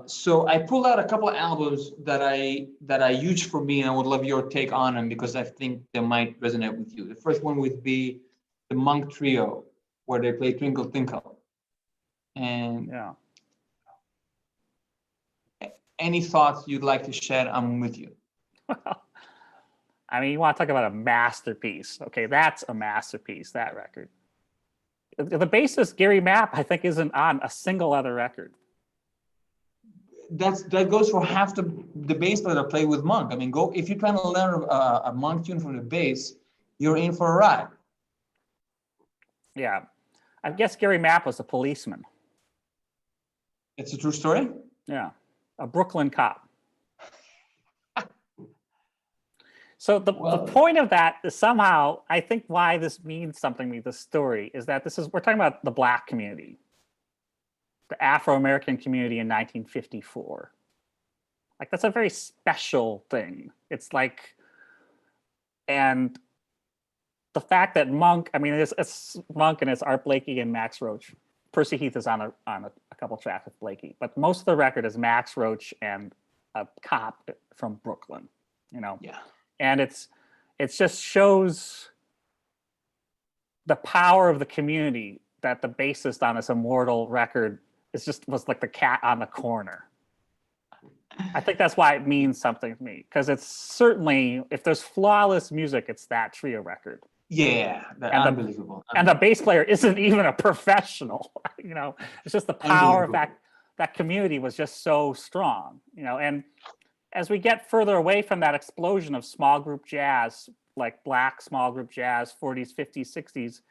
So I pulled out a couple of albums that are huge for me, and I would love your take on them because I think they might resonate with you. The first one would be the Monk Trio, where they play Twinkle Twinkle. And any thoughts you'd like to share? I'm with you. Well, I mean, you want to talk about a masterpiece. Okay, that's a masterpiece, that record. The bassist, Gary Mapp, I think isn't on a single other record. That goes for half the bass player that play with Monk. I mean, if you're trying to learn a Monk tune from the bass, you're in for a ride. Yeah, I guess Gary Mapp was a policeman. It's a true story? Yeah, a Brooklyn cop. So the point of that is somehow, I think why this means something to me, this story, is that we're talking about the Black community, the Afro-American community in 1954. Like, that's a very special thing. It's like, and the fact that Monk, I mean, it's Monk and it's Art Blakey and Max Roach. Percy Heath is on a couple tracks with Blakey, but most of the record is Max Roach and a cop from Brooklyn, you know? Yeah. And it just shows the power of the community that the bassist on this immortal record was like the cat on the corner. I think that's why it means something to me, because it's certainly, if there's flawless music, it's that trio record. Yeah, unbelievable. And the bass player isn't even a professional, you know. It's just the power of that community was just so strong, you know. And as we get further away from that explosion of small group jazz, like Black small group jazz, 40s, 50s, 60s,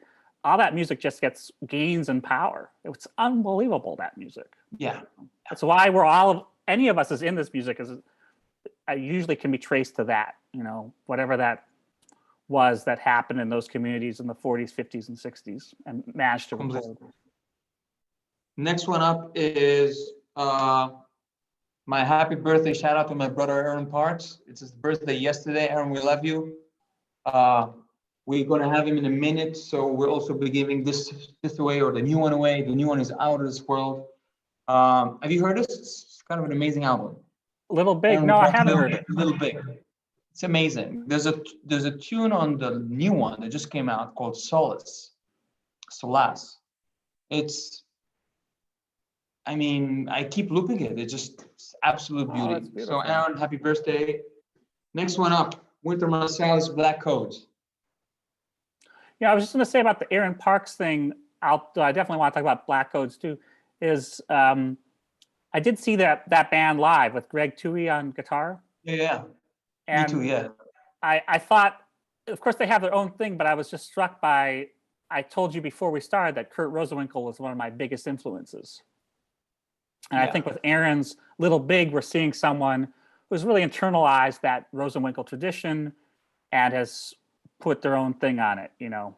all that music just gains in power. It's unbelievable, that music. Yeah. That's why any of us is in this music usually can be traced to that, you know, whatever that was that happened in those communities in the 40s, 50s, and 60s, and managed to record. Next one up is my happy birthday shout out to my brother Aaron Parks. It's his birthday yesterday. Aaron, we love you. We're gonna have him in a minute, so we'll also be giving this away, or the new one away. The new one is Out of This World. Have you heard this? It's kind of an amazing album. Little Big. No, I haven't heard it. Little Big. It's amazing. There's a tune on the new one that just came out called Solace. I mean, I keep looping it. It's absolute beauty. that's beautiful. So Aaron, happy birthday. Next one up, Winter Marsalis, Black Codes. Yeah, I was just going to say about the Aaron Parks thing. I definitely want to talk about Black Codes too. Is I did see that band live with Greg Toohey on guitar. Yeah. And Me too, yeah. I thought, of course, they have their own thing, but I was just struck by. I told you before we started that Kurt Rosenwinkel was one of my biggest influences. And I think with Aaron's Little Big, we're seeing someone who's really internalized that Rosenwinkel tradition and has put their own thing on it, you know.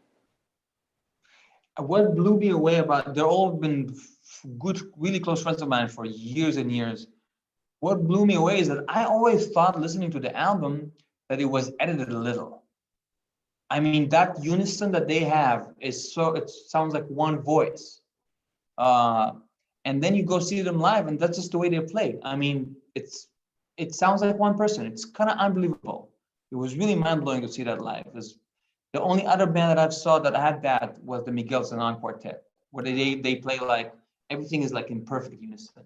What blew me away about, they're all been good, really close friends of mine for years and years. What blew me away is that I always thought listening to the album that it was edited a little. I mean, that unison that they have is it sounds like one voice. And then you go see them live and that's just the way they play. I mean, it sounds like one person. It's kind of unbelievable. It was really mind-blowing to see that live. The only other band that I've saw that had that was the Miguel Zenon Quartet, where they play like, everything is like in perfect unison.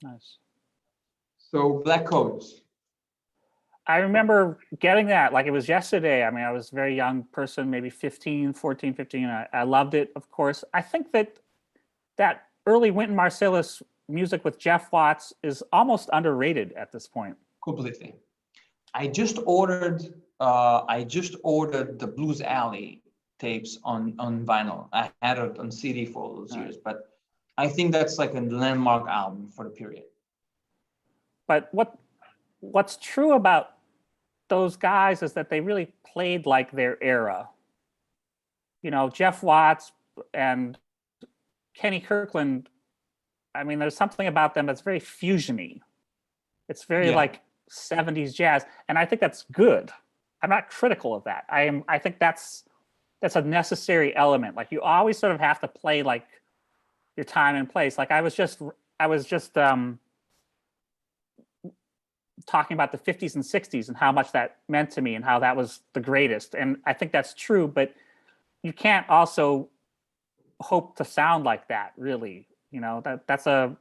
Nice. So Black Codes. I remember getting that like it was yesterday. I mean, I was a very young person, maybe 14, 15. I loved it, of course. I think that early Wynton Marsalis music with Jeff Watts is almost underrated at this point. Completely. I just ordered the Blues Alley tapes on vinyl. I had it on CD for all those years, but I think that's like a landmark album for the period. But what's true about those guys is that they really played like their era. You know, Jeff Watts and Kenny Kirkland, I mean, there's something about them that's very fusiony. It's very like 70s jazz. And I think that's good. I'm not critical of that. I think that's a necessary element. Like you always sort of have to play like your time and place. Like I was just talking about the 50s and 60s and how much that meant to me and how that was the greatest. And I think that's true, but you can't also hope to sound like that, really. You know, that's a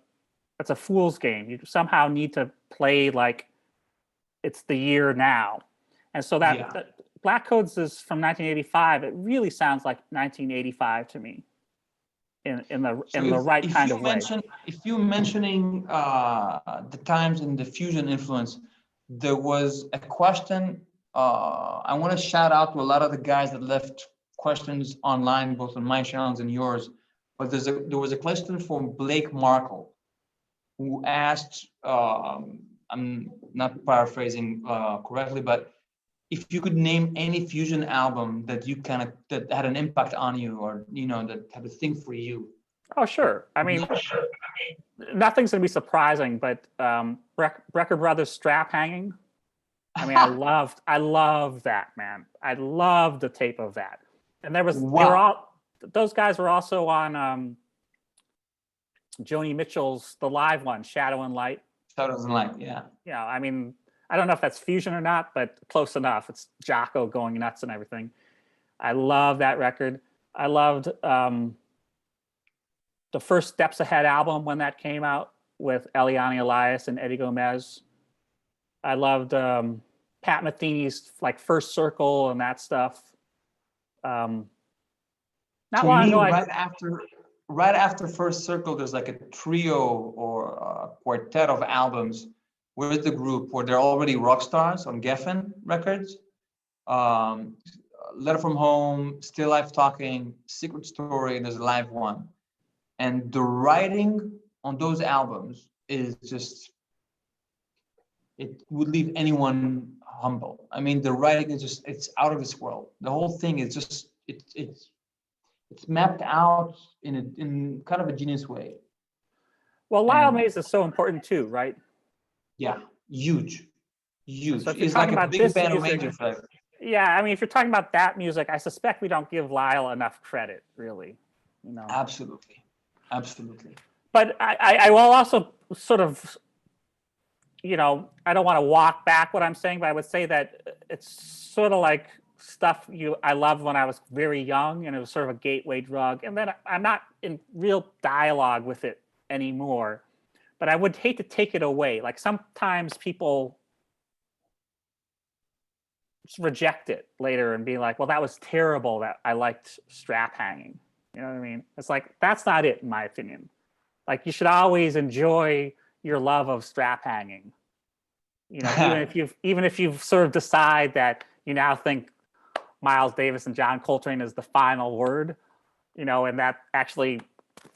fool's game. You somehow need to play like it's the year now. And so that Black Codes is from 1985. It really sounds like 1985 to me in the right kind of way. If you're mentioning the times in the fusion influence, there was a question. I want to shout out to a lot of the guys that left questions online, both on my channels and yours. But there was a question from Blake Markle, who asked, I'm not paraphrasing correctly, but if you could name any fusion album that that had an impact on you, or that had a thing for you. Oh, sure. I mean, nothing's gonna be surprising, but Brecker Brothers Strap Hanging. I mean, I love that, man. I love the tape of that. And those guys were also on Joni Mitchell's the live one, Shadow and Light. Shadows and Light, yeah. Yeah, I mean, I don't know if that's fusion or not, but close enough. It's Jocko going nuts and everything. I love that record. I loved the first Steps Ahead album when that came out with Eliane Elias and Eddie Gomez. I loved Pat Metheny's like First Circle and that stuff. Not long ago, right after First Circle, there's like a trio or a quartet of albums with the group where they're already rock stars on Geffen Records. Letter from Home, Still Life Talking, Secret Story, and there's a live one. And the writing on those albums is just, it would leave anyone humble. I mean, the writing is just, it's out of this world. The whole thing is just, it's mapped out in kind of a genius way. Well, Lyle Mays is so important too, right? Yeah, huge. So It's like a big band of major effect. Yeah, I mean, if you're talking about that music, I suspect we don't give Lyle enough credit, really. Absolutely. But I will also sort of I don't want to walk back what I'm saying, but I would say that it's sort of like stuff I loved when I was very young, and it was sort of a gateway drug. And then I'm not in real dialogue with it anymore, but I would hate to take it away. Like sometimes people reject it later and be like, well, that was terrible that I liked strap hanging. You know what I mean? It's like, that's not it, in my opinion. Like, you should always enjoy your love of strap hanging. Even if you've sort of decide that you now think Miles Davis and John Coltrane is the final word, and that actually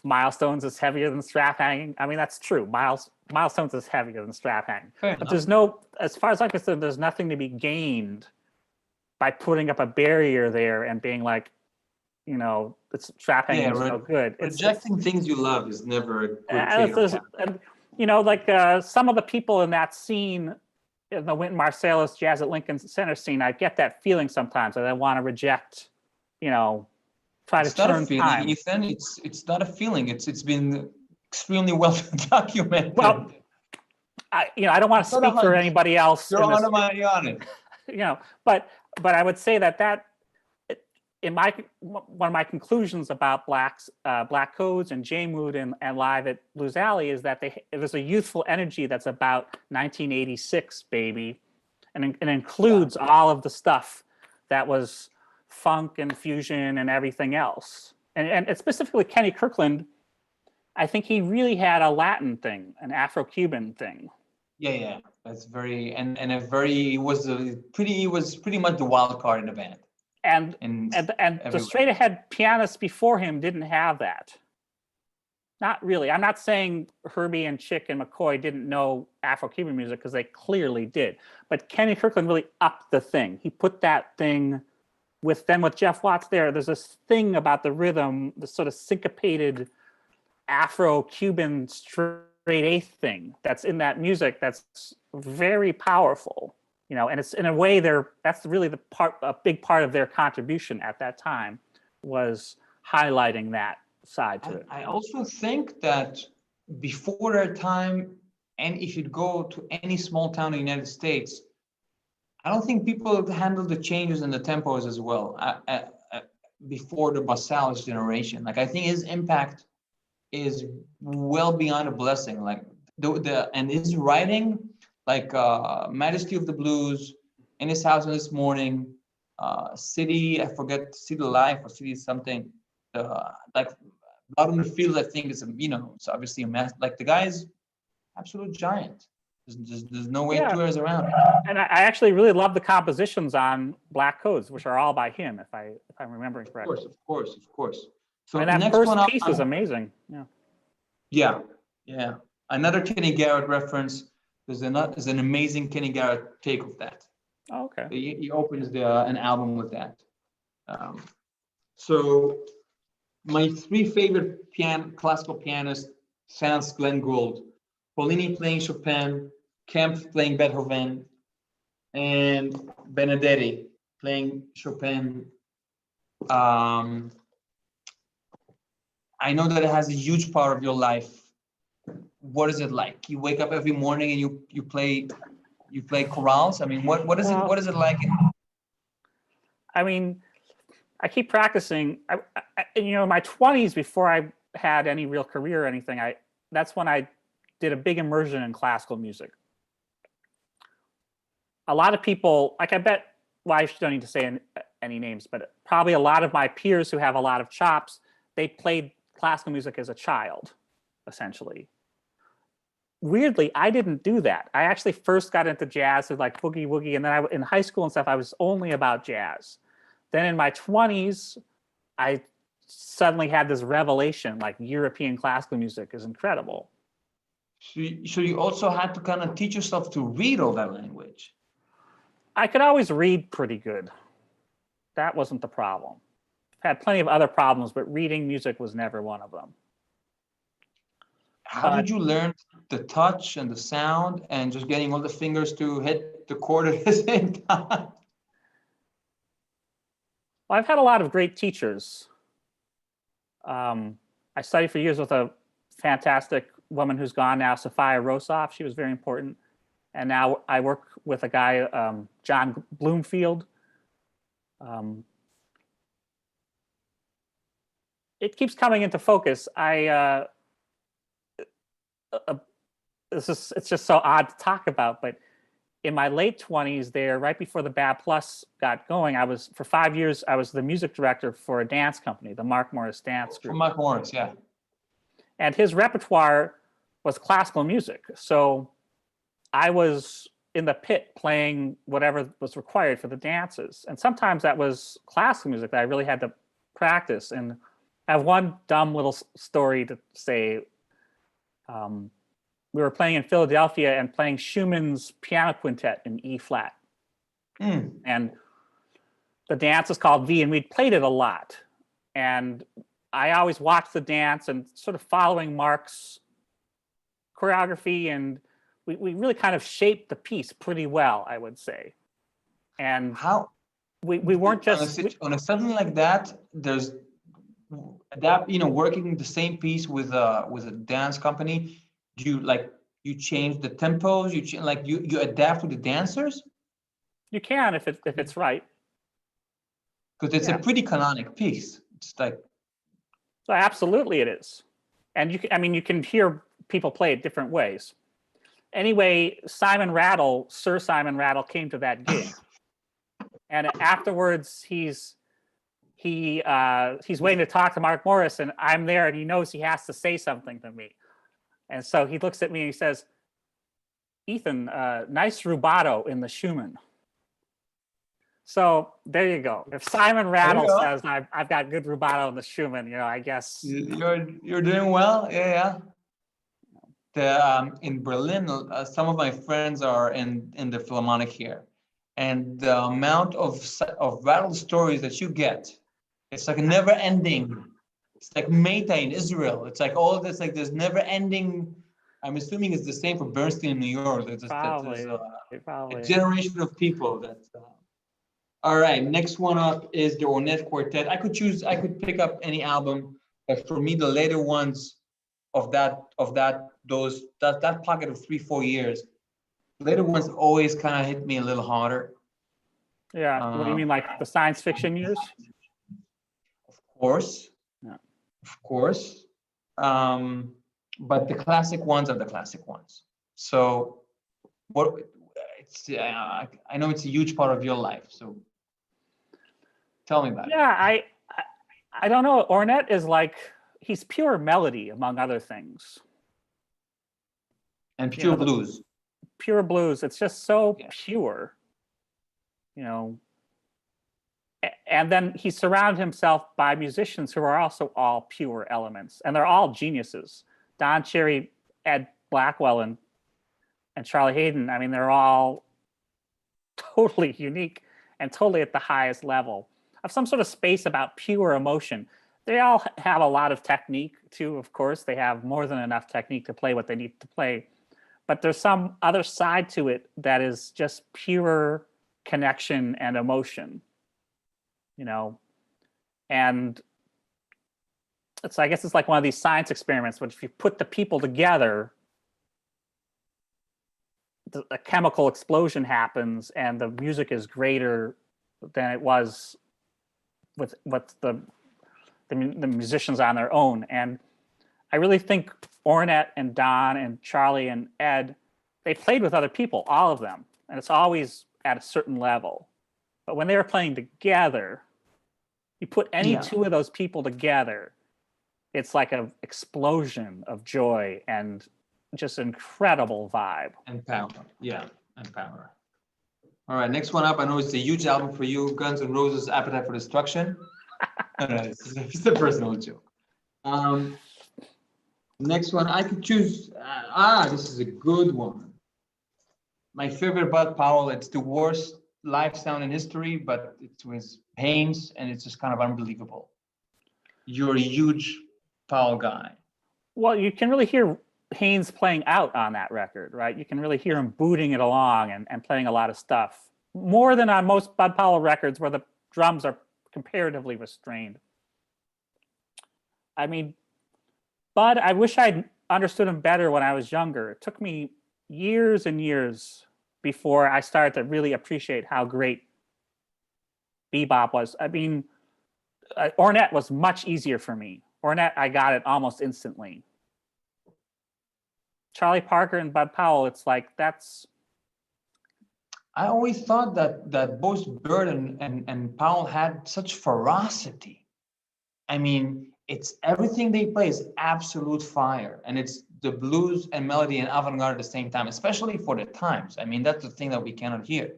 Milestones is heavier than strap hanging. I mean, that's true. Milestones is heavier than strap hanging. But there's as far as I'm concerned, there's nothing to be gained by putting up a barrier there and being like, it's strap hanging is no good. Rejecting things you love is never a good thing. Some of the people in that scene, in the Wynton Marsalis Jazz at Lincoln Center scene, I get that feeling sometimes that I want to reject, try it's to turn not a feeling, time. Ethan. It's not a feeling. It's been extremely well documented. Well, I don't want to speak for anybody else. You're on it. But I would say that in one of my conclusions about Black Codes and J-Mood and Live at Blues Alley is that there's a youthful energy that's about 1986, baby, and it includes all of the stuff that was funk and fusion and everything else. And specifically Kenny Kirkland, I think he really had a Latin thing, an Afro-Cuban thing. Yeah. That's very he was pretty much the wild card in the band. And the straight ahead pianists before him didn't have that. Not really. I'm not saying Herbie and Chick and McCoy didn't know Afro-Cuban music, because they clearly did. But Kenny Kirkland really upped the thing. He put that thing with Jeff Watts there. There's this thing about the rhythm, the sort of syncopated Afro-Cuban straight eighth thing that's in that music that's very powerful. And it's in a way that's really a big part of their contribution at that time, was highlighting that side to it. I also think that before their time, and if you go to any small town in the United States, I don't think people handled the changes in the tempos as well before the Marsalis generation. Like, I think his impact is well beyond a blessing. Like and his writing, like Majesty of the Blues, In His House This Morning, City, I forget, City Life or City something, like Out in the Field, I think is, it's obviously a mess. Like, the guy's absolute giant. There's no way two ways around it. And I actually really love the compositions on Black Codes, which are all by him, if I'm remembering correctly. Of course. So and that next first one piece is amazing. Yeah. Another Kenny Garrett reference. There's an amazing Kenny Garrett take of that. Oh, okay. He opens an album with that. So my three favorite classical pianists: sans Glenn Gould, Pollini playing Chopin, Kempf playing Beethoven, and Benedetti playing Chopin. I know that it has a huge part of your life. What is it like? You wake up every morning and you play chorales? I mean, what is it like? I mean, I keep practicing. In my 20s, before I had any real career or anything, that's when I did a big immersion in classical music. A lot of people, like, I bet, well, I don't need to say any names, but probably a lot of my peers who have a lot of chops, they played classical music as a child, essentially. Weirdly, I didn't do that. I actually first got into jazz with like boogie woogie, and then in high school and stuff, I was only about jazz. Then in my 20s, I suddenly had this revelation, like, European classical music is incredible. So you also had to kind of teach yourself to read all that language. I could always read pretty good. That wasn't the problem. I've had plenty of other problems, but reading music was never one of them. How did you learn the touch and the sound and just getting all the fingers to hit the chord at the same time? Well, I've had a lot of great teachers. I studied for years with a fantastic woman who's gone now, Sophia Rosoff. She was very important. And now I work with a guy, John Bloomfield. It keeps coming into focus. It's just so odd to talk about, but in my late 20s there, right before the Bad Plus got going, for 5 years, I was the music director for a dance company, the Mark Morris Dance Group. From Mark Morris, yeah. And his repertoire was classical music. So I was in the pit playing whatever was required for the dances. And sometimes that was classical music that I really had to practice. And I have one dumb little story to say. We were playing in Philadelphia and playing Schumann's Piano Quintet in E flat. And the dance is called V, and we'd played it a lot. And I always watched the dance and sort of following Mark's choreography, and we really kind of shaped the piece pretty well, I would say. And how we weren't just on something like that. There's working the same piece with a dance company. You change the tempos, you adapt to the dancers? You can if it's right. Because it's a pretty canonic piece. It's like, so absolutely it is. And you can hear people play it different ways. Anyway, Sir Simon Rattle came to that gig. And afterwards he's waiting to talk to Mark Morris, and I'm there, and he knows he has to say something to me. And so he looks at me and he says, "Ethan, nice rubato in the Schumann." So there you go. If Simon Rattle says I've got good rubato in the Schumann, I guess you're doing well. Yeah. In Berlin, some of my friends are in the Philharmonic here, and the amount of rattle stories that you get, it's like never ending. It's like Meta in Israel. It's like all of this, like there's never ending. I'm assuming it's the same for Bernstein in New York. There's probably a generation of people that. All right, next one up is the Ornith Quartet. I could pick up any album, but for me, the later ones of that pocket of 3-4 years, later ones always kind of hit me a little harder. Yeah, what do you mean, like the science fiction years? Of course. Yeah. Of course. But the classic ones are the classic ones. So I know it's a huge part of your life. So tell me about it. Yeah, I don't know. Ornette is he's pure melody, among other things. And pure blues. Pure blues. It's just so pure. And then he surrounded himself by musicians who are also all pure elements, and they're all geniuses. Don Cherry, Ed Blackwell, and Charlie Hayden. I mean, they're all totally unique and totally at the highest level of some sort of space about pure emotion. They all have a lot of technique too, of course. They have more than enough technique to play what they need to play. But there's some other side to it that is just pure connection and emotion. And I guess it's like one of these science experiments, which if you put the people together, a chemical explosion happens and the music is greater than it was with the musicians on their own. And I really think Ornette and Don and Charlie and Ed, they played with other people, all of them. And it's always at a certain level. But when they were playing together, you put any two of those people together, it's like an explosion of joy and just incredible vibe. And power. Yeah, and power. All right, next one up. I know it's a huge album for you, Guns N' Roses' Appetite for Destruction. No, it's a personal joke. Next one, I could choose. This is a good one. My favorite Bud Powell. It's the worst live sound in history, but it's with Haynes, and it's just kind of unbelievable. You're a huge Powell guy. Well, you can really hear Haynes playing out on that record, right? You can really hear him booting it along and playing a lot of stuff. More than on most Bud Powell records where the drums are comparatively restrained. I mean, Bud, I wish I'd understood him better when I was younger. It took me years and years before I started to really appreciate how great bebop was. I mean, Ornette was much easier for me. Ornette, I got it almost instantly. Charlie Parker and Bud Powell, it's like that's. I always thought that both Bird and Powell had such ferocity. I mean, it's everything they play is absolute fire, and it's the blues and melody and avant-garde at the same time, especially for the times. I mean, that's the thing that we cannot hear.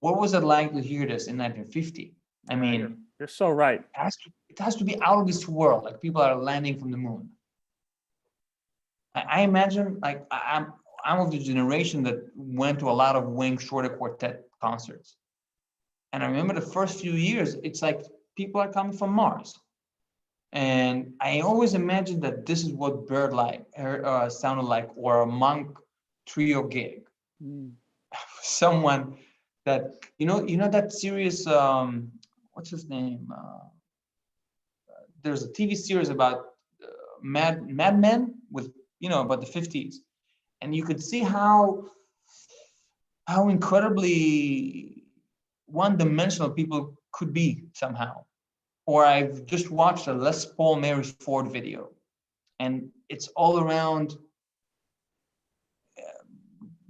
What was it like to hear this in 1950? I mean, you're so right. it has to be out of this world, like people are landing from the moon. I imagine, like, I'm of the generation that went to a lot of Wing Shorter Quartet concerts. And I remember the first few years, it's like people are coming from Mars. And I always imagined that this is what Bird sounded like, or a Monk trio gig. Someone that, you know that series, what's his name? There's a TV series about Mad Men with, about the 50s. And you could see how incredibly one-dimensional people could be somehow. Or I've just watched a Les Paul Mary Ford video, and it's all around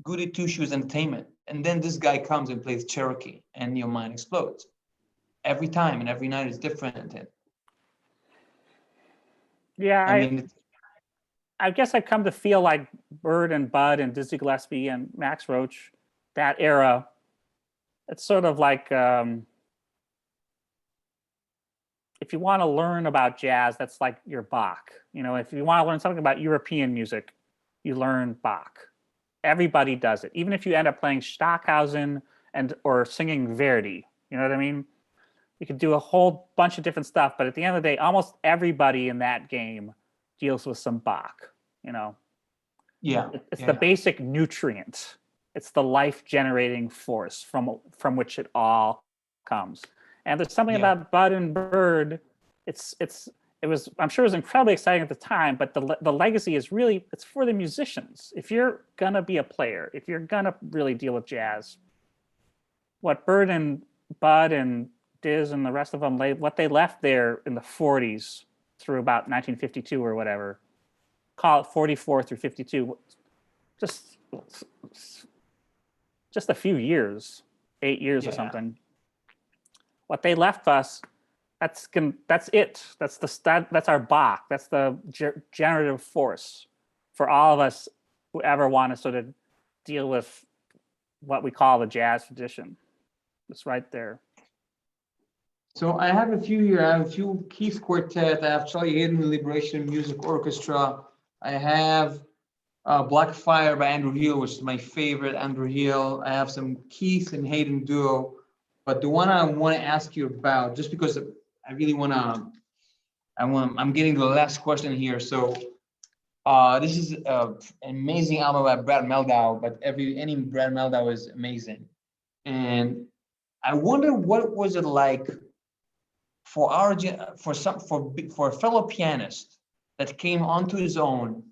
goody two-shoes entertainment. And then this guy comes and plays Cherokee, and your mind explodes. Every time and every night is different. And yeah, I mean, I guess I've come to feel like Bird and Bud and Dizzy Gillespie and Max Roach, that era. It's sort of like if you want to learn about jazz, that's like your Bach. If you want to learn something about European music, you learn Bach. Everybody does it. Even if you end up playing Stockhausen or singing Verdi, you know what I mean? You could do a whole bunch of different stuff, but at the end of the day, almost everybody in that game deals with some Bach, Yeah. It's the basic nutrient. It's the life-generating force from which it all comes. And there's something about Bud and Bird. I'm sure it was incredibly exciting at the time, but the legacy is really, it's for the musicians. If you're gonna be a player, if you're gonna really deal with jazz, what Bird and Bud and Diz and the rest of them, what they left there in the 40s through about 1952 or whatever, call it 44 through 52, just a few years, 8 years or something. What they left us, that's it. That's our Bach. That's the generative force for all of us who ever want to sort of deal with what we call the jazz tradition. It's right there. So I have a few here. I have a few Keith Quartet. I have Charlie Hayden with Liberation Music Orchestra. I have Black Fire by Andrew Hill, which is my favorite Andrew Hill. I have some Keith and Hayden duo. But the one I want to ask you about, just because I really I'm getting to the last question here. So this is an amazing album by Brad Mehldau, but any Brad Mehldau is amazing. And I wonder what was it like for a fellow pianist that came onto his own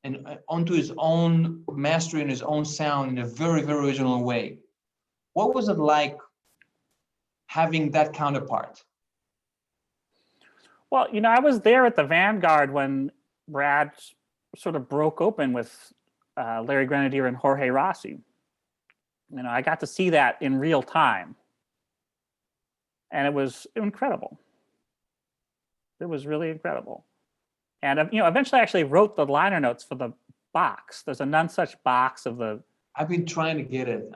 and onto his own mastery and his own sound in a very, very original way. What was it like having that counterpart? Well, I was there at the Vanguard when Brad sort of broke open with Larry Grenadier and Jorge Rossi. I got to see that in real time. And it was incredible. It was really incredible. And, eventually I actually wrote the liner notes for the box. There's a None Such box of the... I've been trying to get it.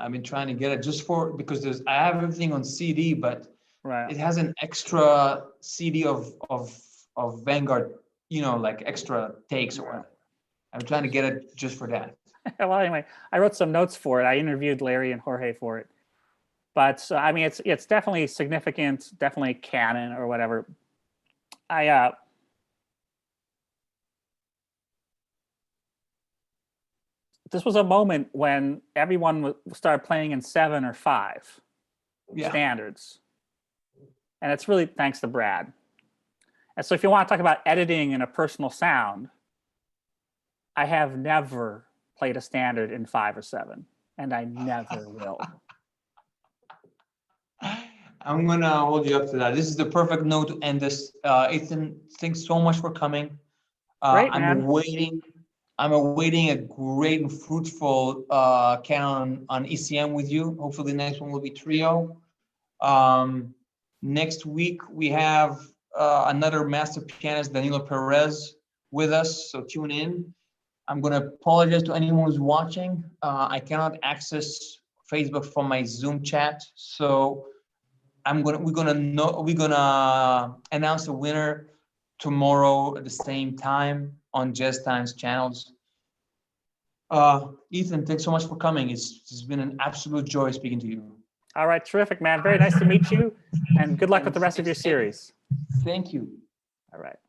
Just because I have everything on CD, but it has an extra CD of Vanguard, like extra takes or whatever. I'm trying to get it just for that. Well, anyway, I wrote some notes for it. I interviewed Larry and Jorge for it. But it's definitely significant, definitely canon or whatever. This was a moment when everyone started playing in 7 or 5 standards. And it's really thanks to Brad. And so if you want to talk about editing and a personal sound, I have never played a standard in 5 or 7, and I never will. I'm gonna hold you up to that. This is the perfect note to end this. Ethan, thanks so much for coming. Great, I'm man. awaiting a great and fruitful canon on ECM with you. Hopefully the next one will be trio. Next week we have another master pianist, Danilo Perez, with us, so tune in. I'm gonna apologize to anyone who's watching. I cannot access Facebook from my Zoom chat, so we're gonna announce the winner tomorrow at the same time on Jazz Times channels. Ethan, thanks so much for coming. It's been an absolute joy speaking to you. All right, terrific, man. Very nice to meet you, and good luck with the rest of your series. Thank you. All right.